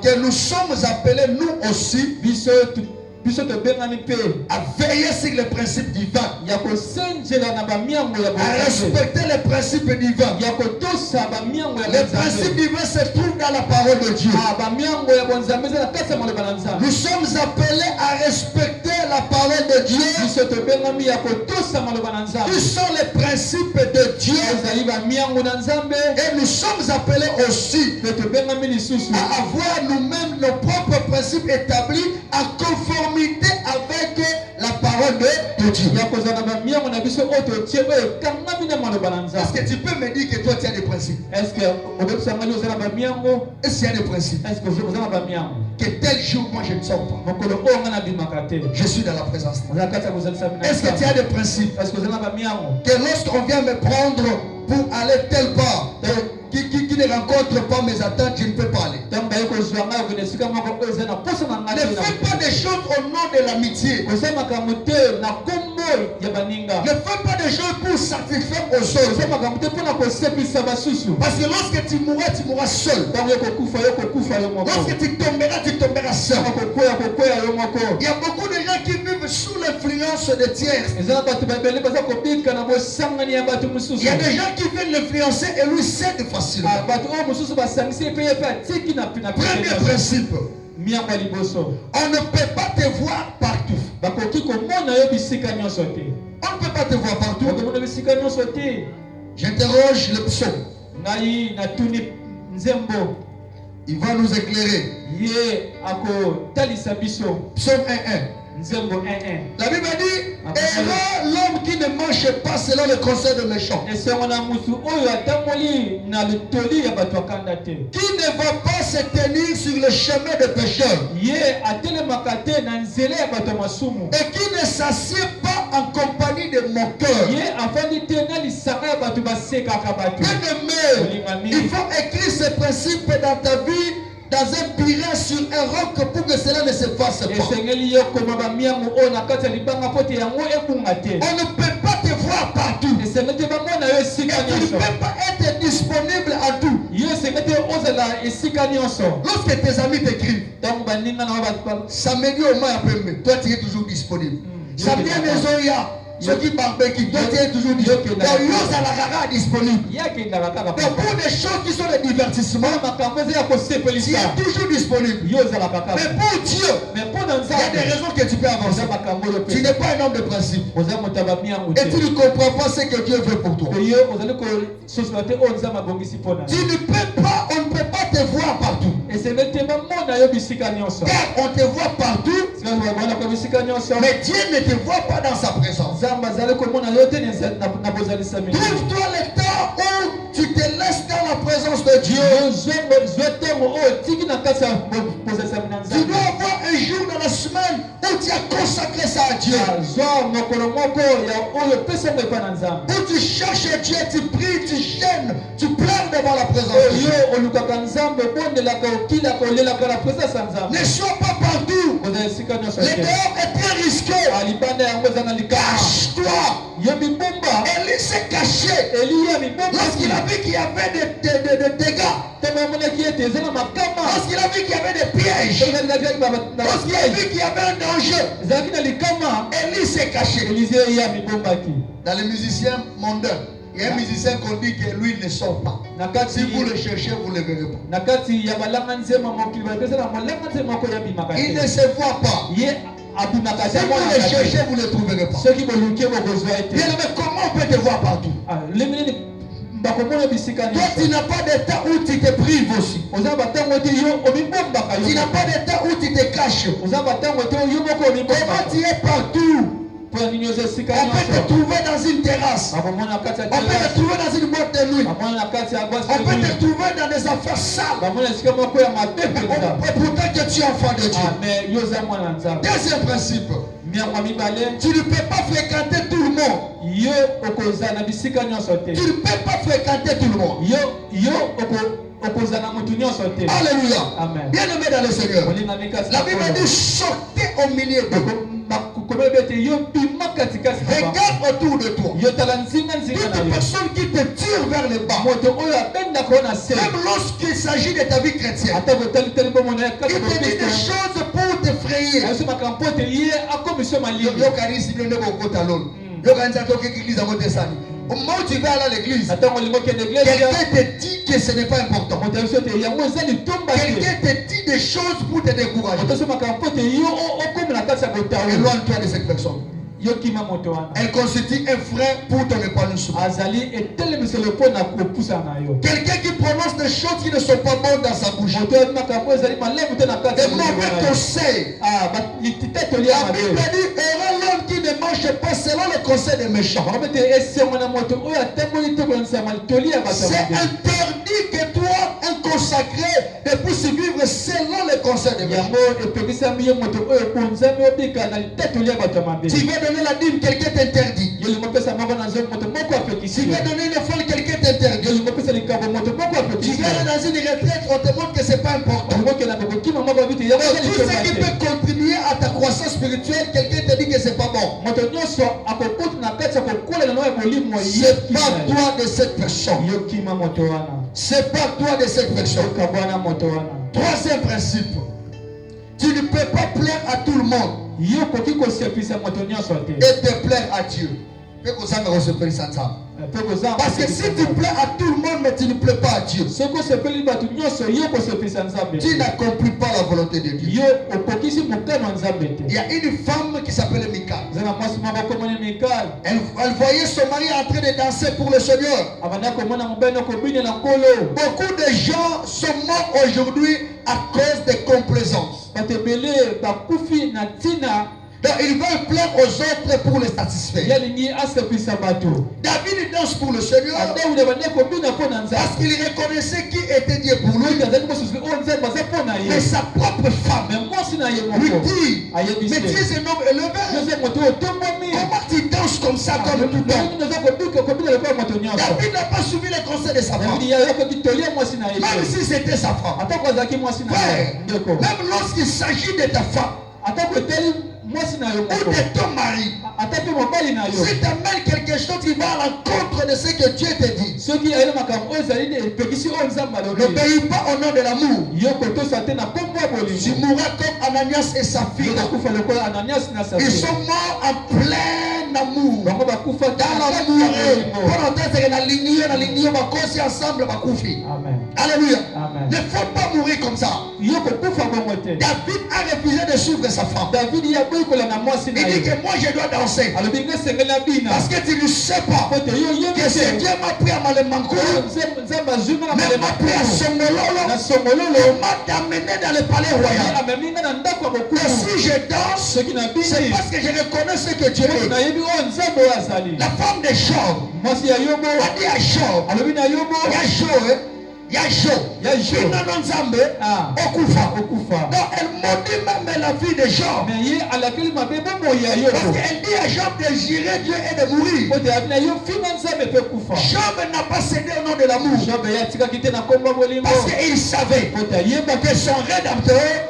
que nous sommes appelés nous aussi à veiller sur les principes divins, à respecter les principes divins. Les principes divins se trouvent dans la parole de Dieu. Nous sommes appelés à respecter la parole de Dieu. Qui sont les principes de Dieu. Et nous sommes appelés aussi à avoir nous-mêmes nos propres principes établis en conformité avec la parole de Dieu. Est-ce que tu peux me dire que toi tu as des principes? Est-ce qu'il y a des principes? Que tel jour moi je ne sors pas, je suis dans la présence. Est-ce que tu as des principes? Que lorsqu'on vient me prendre pour aller telle part qui ne rencontre pas mes attentes, je ne peux pas aller. Ne fais pas des choses au nom de l'amitié. Ne fais pas des choses pour satisfaire aux autres. Parce que lorsque tu mourras seul. Lorsque tu tomberas seul. Il y a beaucoup de gens qui vivent sous l'influence de tiers. Il y a des gens qui viennent l'influencer et lui cède facilement. Premier principe. On ne peut pas te voir partout. On ne peut pas te voir partout. J'interroge le psaume. Il va nous éclairer. Psaume 1:1. La Bible dit, heureux l'homme qui ne marche pas selon le conseil de méchants, qui ne va pas se tenir sur le chemin des pécheurs, et qui ne s'assied pas en compagnie de moqueurs. Bien-aimé, il faut écrire ces principes dans ta vie, dans un piret sur un roc pour que cela ne se fasse pas. On ne peut pas te voir partout. Et tu ne peux pas être disponible à tout. Lorsque tes amis t'écrivent, samedi au moins toi tu es toujours disponible. Samedi à Nezoya, ceux qui barbecue, toi tu es toujours disponible. Donc disponible. Donc pour des choses qui sont des divertissements, tu es toujours disponible. Mais pour Dieu, il y a des raisons que tu peux avancer. Tu n'es pas un homme de principe. Et tu ne comprends pas ce que Dieu veut pour toi. Tu ne peux pas, on ne peut pas te voir partout. Car on te voit partout, Mais Dieu ne te voit pas dans sa présence. Trouve-toi le temps où tu te laisses dans la présence de Dieu. Tu dois avoir un jour dans la semaine où tu as consacré ça à Dieu. Où tu cherches Dieu, tu pries, tu gênes, tu pleures devant la présence de Dieu. Ne sois pas partout. Le dehors est très risqué. Cache-toi. Élie s'est caché lorsqu'il a vu qu'il y avait des dégâts. Lorsqu'il a vu qu'il y avait des pièges. Lorsqu'il a vu qu'il y avait un danger. Élie s'est caché. Dans les musiciens mondains, il y a un musicien qu'on dit que lui ne sort pas. Si vous le cherchez, vous ne le verrez pas. Il ne se voit pas. Si vous le cherchez, vous ne le trouverez pas. Bien aimé, comment on peut te voir partout? Toi, tu n'as pas de temps où tu te prives aussi. Tu n'as pas de temps où tu te caches. Comment tu es partout? On peut te trouver dans une terrasse. On peut te trouver dans une boîte de nuit. On peut te trouver dans des affaires sales. Et pourtant que tu es enfant de Dieu. Deuxième principe. Tu ne peux pas fréquenter tout le monde. Tu ne peux pas fréquenter tout le monde. Alléluia. Bien aimé dans le Seigneur. La Bible dit sortez au milieu d'eux. Regarde autour de toi. Toute personne qui te tire vers le bas. Même lorsqu'il s'agit de ta vie chrétienne. Il te dit des choses pour t'effrayer. Au moment où tu vas à l'église, quelqu'un te dit que ce n'est pas important. Quelqu'un te dit des choses pour te décourager. Éloigne-toi de cette personne. Elle constitue un frein pour ton épanouissement. Quelqu'un qui prononce des choses qui ne sont pas bonnes dans sa bouche. Des mauvais conseils. La Bible dit, heureux l'homme qui ne marche pas selon le conseil des méchants. C'est interdit que toi, un consacré, ne puisse vivre selon le conseil des méchants. Tu veux donner la dîme, quelqu'un t'interdit. Tu veux donner une offrande, quelqu'un t'interdit. Tu veux aller dans une retraite, on te montre que ce n'est pas important. Tout ce qui peut contribuer à ta croissance spirituelle, quelqu'un te dit que ce n'est pas bon. C'est pas toi de cette personne. C'est pas toi de cette personne. Troisième principe. Tu ne peux pas plaire à tout le monde et te plaire à Dieu. Parce que si tu plais à tout le monde mais tu ne plais pas à Dieu, tu n'accomplis pas la volonté de Dieu. Il y a une femme qui s'appelle Michal. Elle voyait son mari en train de danser pour le Seigneur. Beaucoup de gens sont morts aujourd'hui à cause de complaisance. Donc ils veulent plaire aux autres pour les satisfaire. David danse pour le Seigneur parce qu'il reconnaissait qui était Dieu pour lui. Mais sa propre femme lui dit, mais tu es un homme élevé. Comment tu danses comme ça comme tout homme? David n'a pas suivi les conseils de sa femme. Même si c'était sa femme. Même lorsqu'il s'agit de ta femme ou de ton mari, si tu amènes quelque chose qui va à l'encontre de ce que Dieu te dit, n'obéis pas au nom de l'amour. Tu mourras comme Ananias et sa fille. Ils sont morts en plein amour. Dans l'amour, Alléluia. Ne faut pas mourir comme ça. David a refusé de de suivre sa femme. Il dit que moi je dois danser. Parce que tu ne sais pas que c'est Dieu m'a pris à Malemankou. Mais m'a pris à Songololo. Il m'a amené dans le palais royal. Et si je danse, c'est parce que je reconnais ce que Dieu est. La femme de Job a dit à Job, il y a Job. Donc elle maudit même la vie de Job. Parce qu'elle dit à Job de jurer Dieu et de mourir. Job n'a pas cédé au nom de l'amour. Parce qu'il savait que son rédempteur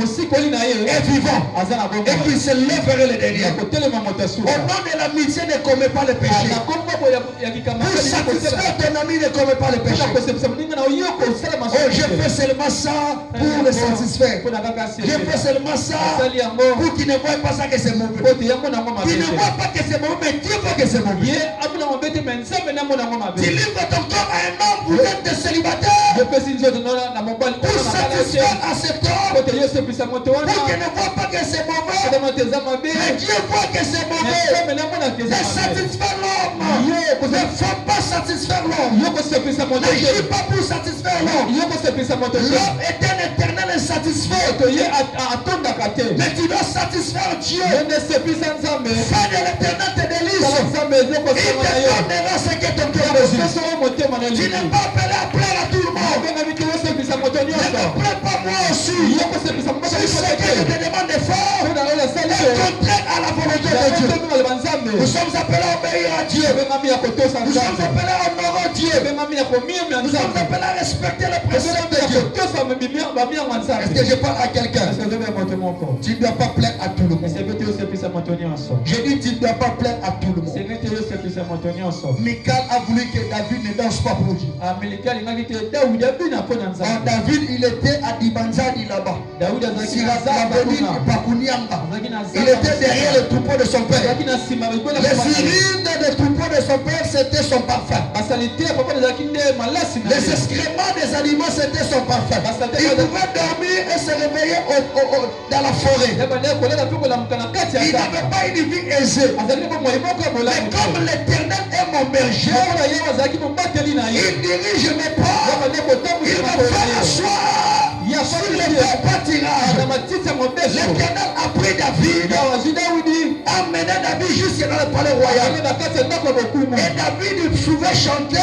est vivant et qu'il se lèverait le dernier. Au nom de l'amitié, ne commets pas le péché. Pour satisfaire ton ami, ne commets pas le péché. Oh, je fais seulement ça pour le satisfaire. Je fais seulement ça pour qu'il ne voie pas ça que c'est mauvais. Il ne voit pas que c'est mauvais, mais Dieu voit que c'est mauvais. Tu livres ton corps à un homme, vous êtes des célibataires. Pour satisfaire à cet homme, pour qu'il ne voit pas que c'est mauvais, mais Dieu voit que c'est mauvais. Ne satisfaire l'homme. Ne faut pas satisfaire l'homme. N'agis pas pour satisfaire l'homme. L'homme est un éternel insatisfait. Mais tu dois satisfaire Dieu. Fais de l'éternel tes délices. Il te donnera ce que ton cœur désire. Tu n'es pas appelé à plaire à tout le monde. Ne me plaît pas moi aussi. Si ce que je te demande de faire est contraire à la volonté de Dieu. Nous sommes appelés à obéir à Dieu. Nous sommes appelés à honorer Dieu. Nous sommes appelés à respecter les préceptes de Dieu. Est-ce que je parle à quelqu'un? Tu ne dois pas plaire à tout le monde. J'ai dit tu ne dois pas plaire à tout le monde. Michal a voulu que David ne danse pas pour Dieu. David, il était à Dibanzani là-bas. Il était derrière le troupeau de son père. Les urines des troupeaux de son père, c'était son parfum. Les excréments des animaux, c'était son parfum. Il pouvait dormir et se réveiller dans la forêt. Il n'avait pas une vie aisée. Mais comme l'Éternel est mon berger, il dirige mes pas. Il me fait asseoir sur les pâtirages. L'Éternel a pris David, a mené David jusqu'à dans le palais royal. Et David pouvait chanter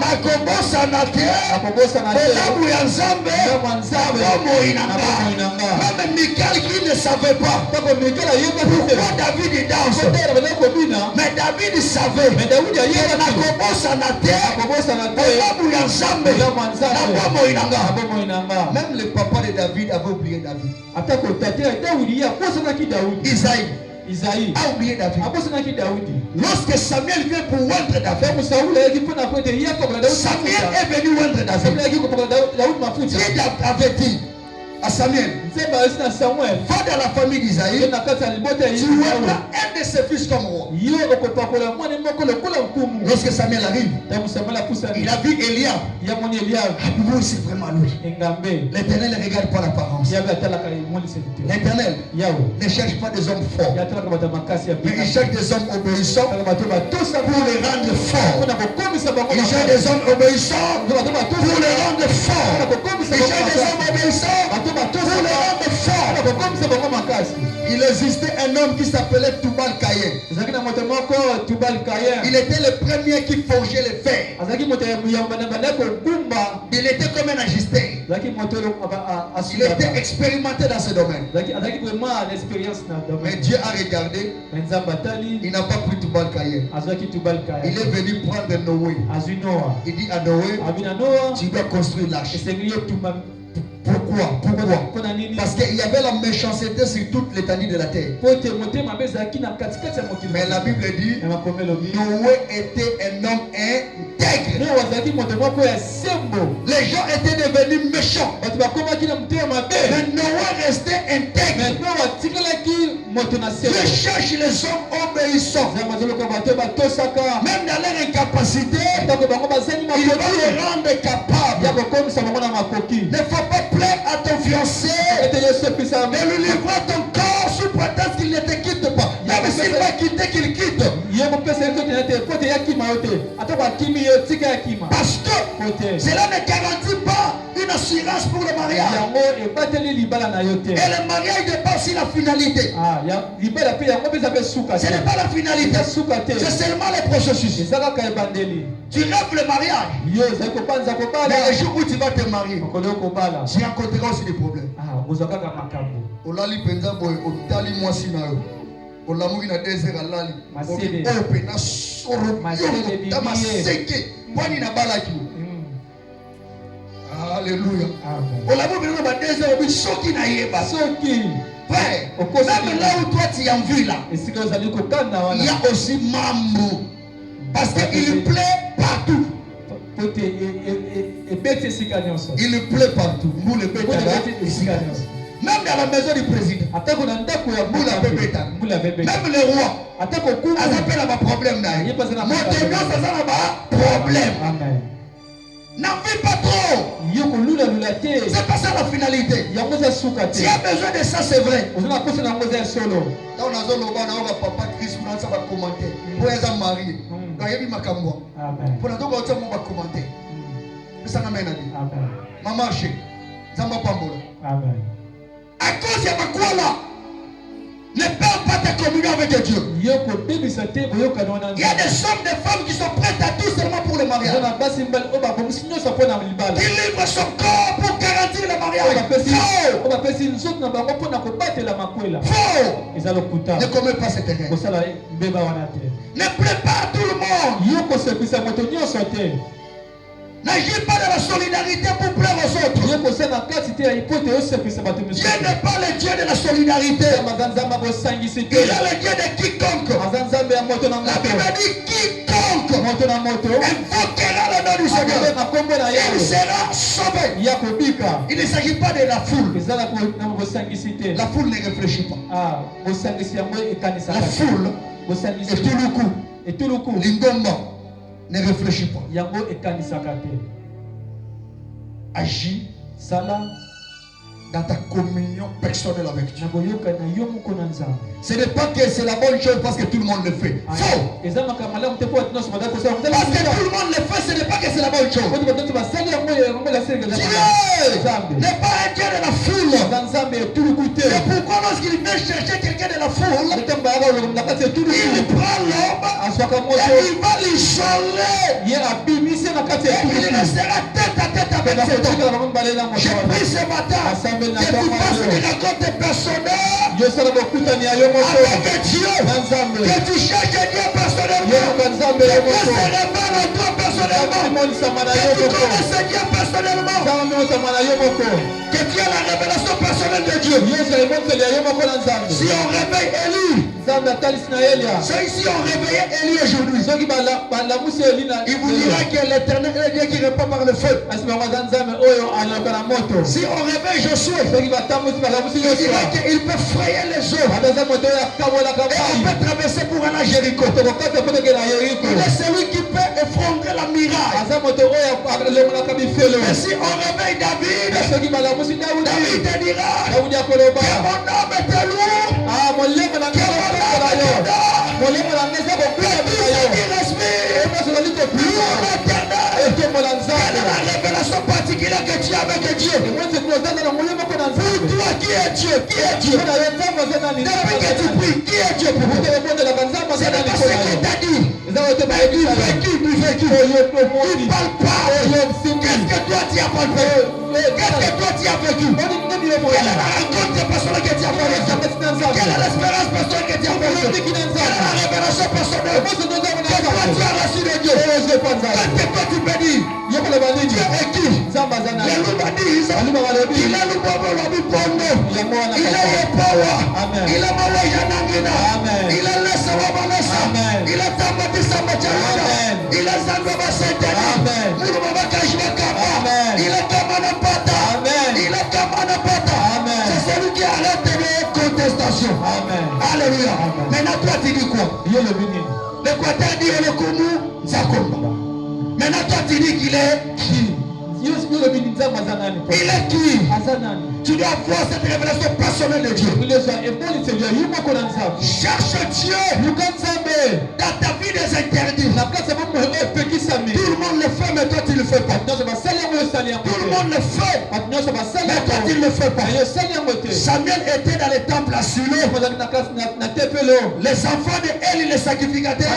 Makombo Sanate, Olamu Yanzambe, Abomo Inanga. Même Michal qui ne savait pas pourquoi David danse. Mais David savait Makombo Sanate, Olamu Yanzambe, Abomo Inanga. Même le papa de David avait oublié David. Isaïe a oublié David. Lorsque Samuel vient pour oindre David, Samuel est venu oindre David. Dieu avait dit à Samuel, va dans la famille d'Isaïe, tu oindras un de ses fils comme roi. Lorsque Samuel arrive, il a vu Eliab. Ah, c'est vraiment lui. L'Éternel ne regarde pas l'apparence. L'Éternel ne cherche pas des hommes forts, mais il cherche des hommes obéissants pour les rendre forts. Il cherche des hommes obéissants pour les rendre forts. Il cherche des hommes obéissants pour les rendre forts. Il existait un homme qui s'appelait Tubal Caïn. Il était le premier qui forgeait les fer. Il était comme un agisteur. Il était expérimenté dans ce domaine. Mais Dieu a regardé. Il n'a pas pris Tubal Caïn. Il est venu prendre Noé. Il dit à Noé, tu dois construire l'arche. Pourquoi? Parce qu'il y avait la méchanceté sur toute l'étendue de la terre. Mais la Bible dit Noé était un homme intègre. Les gens étaient devenus méchants. Mais Noé restait intègre. Je cherche les hommes obéissants. Même dans leur incapacité, il va les rendre capables. Ne faut pas plaire à ton fiancé Ne lui livre pas ton corps sous prétexte qu'il ne te quitte pas. Même s'il va quitter, qu'il quitte. Parce que cela ne garantit pas une assurance pour le mariage. Et le mariage n'est pas aussi la finalité. Ce n'est pas la finalité. C'est seulement le processus. Tu rêves le mariage. Mais le jour où tu vas te marier, tu rencontreras aussi des problèmes. Olali penza boy, otali mwasi na yo. Olamuki na désert alali. Ope na soro yo tama seke. Kwani na balaki. Alléluia. Olamuki na désert obi soki na yeba. Soki. Frère, même là où toi tu es en vue là, il y a aussi mambo. Parce qu'il plaît partout. Il plaît partout. Nous le pétons. Même dans la maison du président. Même le roi. Ça s'appelle un problème. Problème. N'en fais pas trop. C'est pas ça la finalité. Tu as besoin de ça, c'est vrai. Dans la zone urbaine, on a papa Christ, on a commenté. Pour les mariés. Pour les macambois. Pour les autres, on va commenter. Ça n'a rien à dire. Maman, Zamba Pambola. À cause de ma quoi là, ne perds pas ta communion avec Dieu. Il y a des hommes, des femmes qui sont prêtes à tout seulement pour le mariage. Qui livrent son corps pour garantir le mariage. Faux. Ne commets pas cette erreur. Ne plaît pas à tout le monde. N'agis pas de la solidarité pour plaire aux autres. Dieu n'est pas le Dieu de la solidarité. Il est le Dieu de quiconque. La Bible dit quiconque invoquera le nom du Seigneur, il sera sauvé. Il ne s'agit pas de la foule. La foule ne réfléchit pas. La foule et tout le coup. Lingomba ne réfléchit pas. Agis dans ta communion personnelle avec Dieu. Ce n'est pas que c'est la bonne chose parce que tout le monde le fait. Faux. Parce que tout le monde le fait, ce n'est pas que c'est la bonne chose. Dieu n'est pas un Dieu de la foule. C'est pourquoi lorsqu'il vient chercher quelqu'un de la foule, il prend l'homme et il va l'isoler. Et il restera tête à tête avec cet homme. J'ai pris ce matin que tu fasses une rencontre personnelle avec Dieu. Que tu cherches Dieu personnellement. Que tu se révèles en toi personnellement. Que tu connaisses Dieu personnellement. Que tu aies la révélation personnelle de Dieu. Si on réveille Élie, si on réveillait Élie aujourd'hui, il vous dira que l'Éternel est Dieu qui répond par le feu. Si on réveille Josué, il dira qu'il peut frayer les eaux et on peut traverser pour aller à Jéricho. Il est celui qui peut effondrer la miraille. Et si on réveille David, David te dira que mon âme était lourde, que mon âme était la révélation particulière que tu as avec Dieu. Pour toi, qui est Dieu? Qui est Dieu? Depuis que tu pries, qui est Dieu pour toi? C'est pas ce qu'il t'a dit. Mais du vécu. Il parle pas. Qu'est-ce que toi tu as palpé? Qu'est-ce que toi tu as vécu? Quelle est la rencontre personnelle que tu as faite? Quelle est l'espérance personnelle que tu as faite? Quelle est la révélation personnelle que toi tu as reçu de Dieu? Qu'est-ce que toi tu peux dire? Dieu est qui? Les loups disent il est le bon pondo. Il est le power. Il est Malo Yanangina. Il est le Sawabalesa. Il est Tamati Samachalana. Il est Zangaba Sentani. Murumaba Kajmakaba. Il est Kamanapata. Il est Kamanapata. C'est celui qui arrête les contestations. Alléluia. Maintenant toi tu dis quoi? Le Quater dit le Kumu Zakomba. Maintenant toi tu dis qu'il est qui? Il est qui? Tu dois voir cette révélation personnelle de Dieu. Cherche Dieu dans ta vie des interdits. Tout le monde le fait, mais toi tu ne le fais pas. Tout le monde le fait, mais toi tu ne le fais pas. Samuel était dans les temples à Silo. Les enfants de Eli, les sacrificateurs,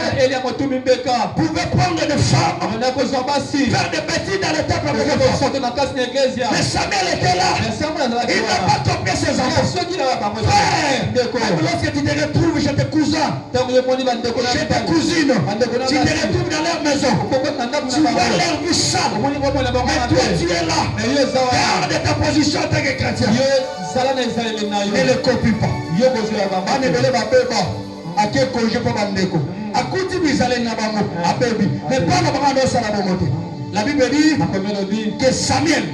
pouvaient prendre des femmes, faire des bêtises dans les temples avec les femmes. Mais Samuel était là. Il n'a pas copié ses enfants. Frère, lorsque tu te retrouves chez tes cousins, chez tes cousines, tu te retrouves dans leur maison, tu vois leur vie sale, mais toi tu es là. Garde ta position en tant que chrétien. Ne le copie pas. La Bible dit que Samuel,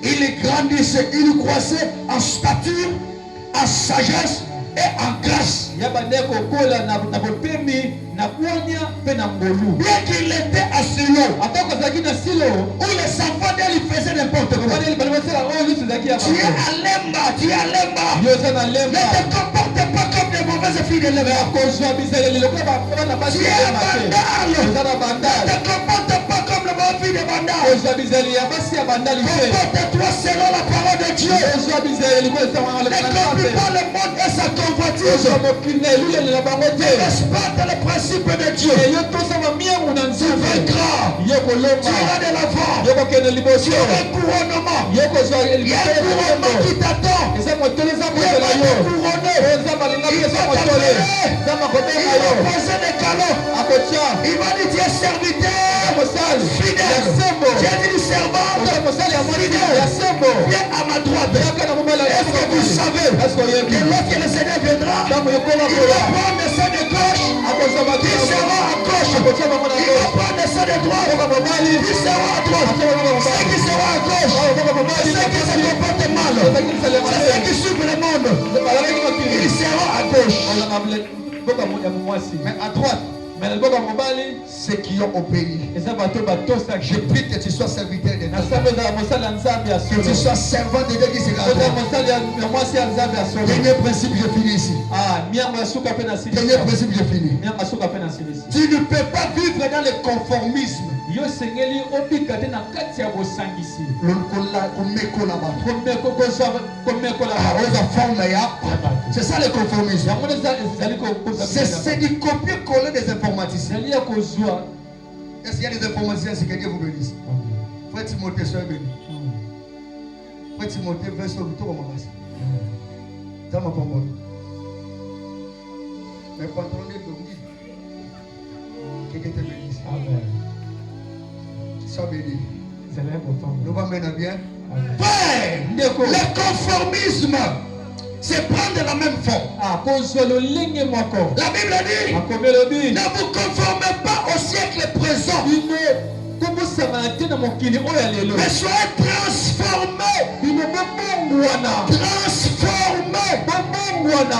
il grandissait, il croissait en stature, en sagesse et en grâce. Bien qu'il était à Silo, où les enfants d'elle faisaient n'importe quoi. Tu es à Lemba, tu es à Lemba. Ne te comporte pas comme des mauvaises filles de Lemba. Tu es à Bandal. Ne te comporte pas comme les mauvaises filles de Bandal. Comporte-toi selon la parole de Dieu. Ne copie pas le monde et sa convoitise. Respecte les principes de Dieu. Tu vaincras. Tu iras de l'avant. Tu auras un couronnement. Il y a un couronnement qui t'attend. Il va te couronner. Il va poser des galons. Il va dire tu es serviteur fidèle. Tu es une servante fidèle. Viens à ma droite. Est-ce que vous savez que lorsque le Seigneur viendra, il va prendre ceux de gauche, il sera à gauche. Il va prendre ceux de droite, il sera à droite. Ceux qui seront à gauche, ceux qui se comportent mal, ceux qui suivent le monde, ils seront à gauche. Mais à droite, ceux qui ont obéi. Je prie que tu sois serviteur de Dieu. Que tu sois servant de Dieu qui se garde. Dernier principe, je finis ici. Dernier principe, je finis. Tu ne peux pas vivre dans le conformisme. C'est ça le conformisme. C'est du copier-coller des informaticiens. Est-ce qu'il y a des informaticiens? C'est que Dieu vous bénisse. Frère Timothée, soyez béni. Frère Timothée, verset 8, on va passer. Dans ma parole. Mais patron de Dongi, que Dieu te bénisse. Amen. Sois béni. Nous va mener bien. Frère, le conformisme, c'est prendre la même forme. La Bible dit, ne vous conformez pas au siècle présent, mais soyez transformés.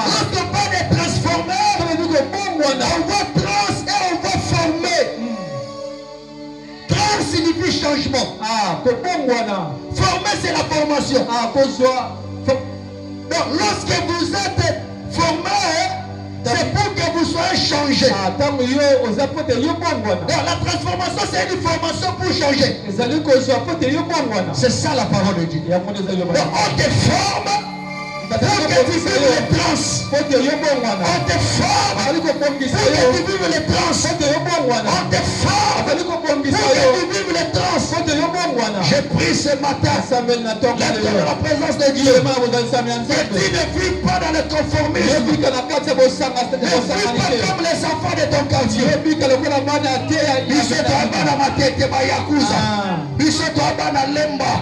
Lorsqu'on parle de transformer, on va trans et on va former. Trans signifie changement. Former, c'est la formation. Donc, lorsque vous êtes formé, c'est pour que vous soyez changé. Donc, la transformation, c'est une formation pour changer. C'est ça la parole de Dieu. Donc, on te forme pour que tu vives les trans. On te forme pour que tu vives les trans. On te forme pour que tu vives les trans. J'ai pris ce matin la présence de Dieu. Que tu ne vis pas dans le conformisme. Ne vis pas comme les enfants de ton quartier. Ils sont tombés dans ma tête, Yakuza. Ils sont tombés dans Lemba.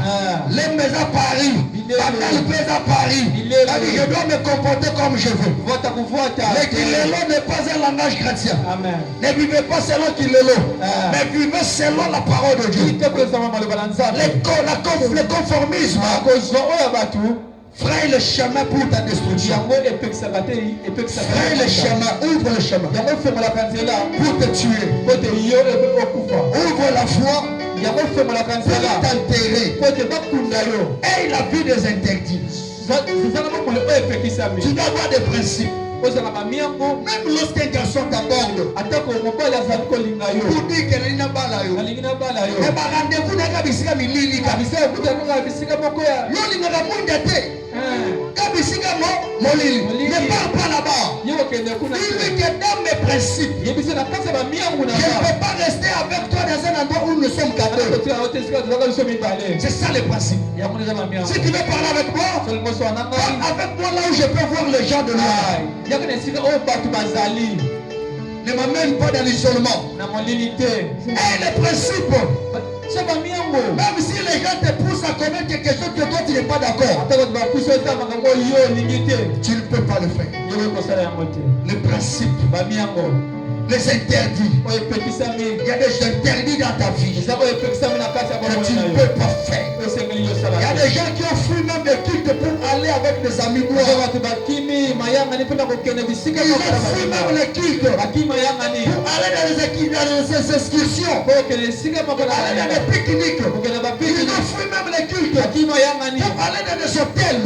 Lemba à Paris. Bandal à Paris. Je dois me comporter comme je veux. Le Kilelo n'est pas un langage chrétien. Amen. Ne vivez pas selon Kilelo, mais vivez selon la parole de Dieu. Le conformisme fraye le chemin pour ta destruction. Fraye le chemin, ouvre le chemin pour te tuer. Ouvre la foi t'enterrer. Et la vie des interdits. Tu dois avoir des principes. Même lorsqu'un garçon t'aborde pour dire qu'elle n'a pas là, rendez-vous n'a qu'à bisika milili kabisa ne pars pas là-bas. Il veut que dans mes principes, je ne peux pas rester avec toi dans un endroit où nous sommes cadrés. C'est ça le principe. Si tu veux parler avec moi, parle avec moi là où je peux voir les gens de loin. Ne m'amène pas dans l'isolement. Et les principes, même si les gens te poussent à commettre quelque chose que toi tu n'es pas d'accord, tu ne peux pas le faire. Les principes, les interdits. Il y a des interdits dans ta vie que tu ne peux pas faire. Il y a des gens qui ont fui même des cultes pour aller avec des amis noirs. Ils ont fui même les cultes pour aller dans les excursions, pour aller dans les pique-niques. Ils ont fui même les cultes pour aller dans des hôtels.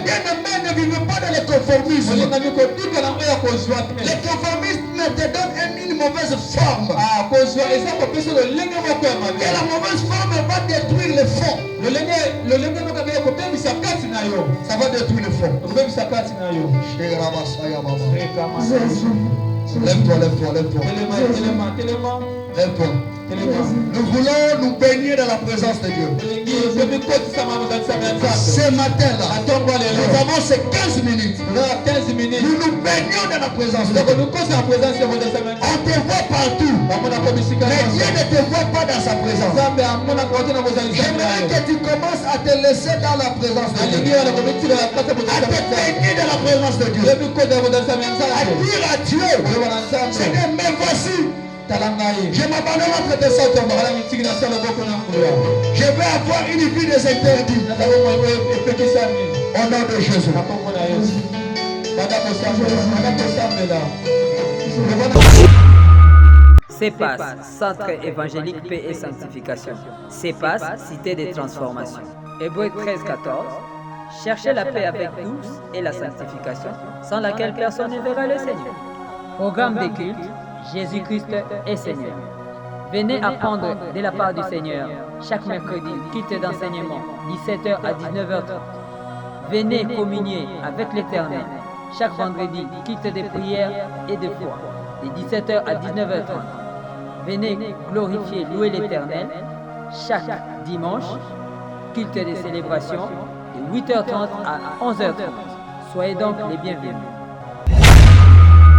Bien-aimés, ne vivez pas dans le conformisme. Les conformistes te donnent une mauvaise forme. Et la mauvaise forme va détruire le fond. Ça va détruire le fond. Lève-toi, lève-toi, lève-toi. Lève-toi. Nous voulons nous baigner dans la présence de Dieu. Ce matin-là, nous avons ces 15 minutes. Nous nous baignons dans la présence de Dieu. On te voit partout. Mais Dieu ne te voit pas dans sa présence. J'aimerais que tu commences à te laisser dans la présence de Dieu. À te baigner dans la présence de Dieu. À dire à Dieu, Seigneur, mais voici. Je m'abandonne entre tes saints. Je vais avoir une vie des interdits. Au nom de Jésus. CEPAS, Centre évangélique paix et sanctification. CEPAS, Cité des transformations. Hébreux 13-14. Cherchez la paix avec tous et la sanctification, sans laquelle personne ne verra le Seigneur. Programme des cultes. Jésus-Christ est Seigneur. Venez apprendre de la part du Seigneur chaque mercredi, culte d'enseignement, 17h à 19h30. Venez communier avec l'Éternel chaque vendredi, culte de prière et de foi, de 17h à 19h30. Venez glorifier, louer l'Éternel chaque dimanche, culte de célébration, de 8h30 à 11h30. Soyez donc les bienvenus.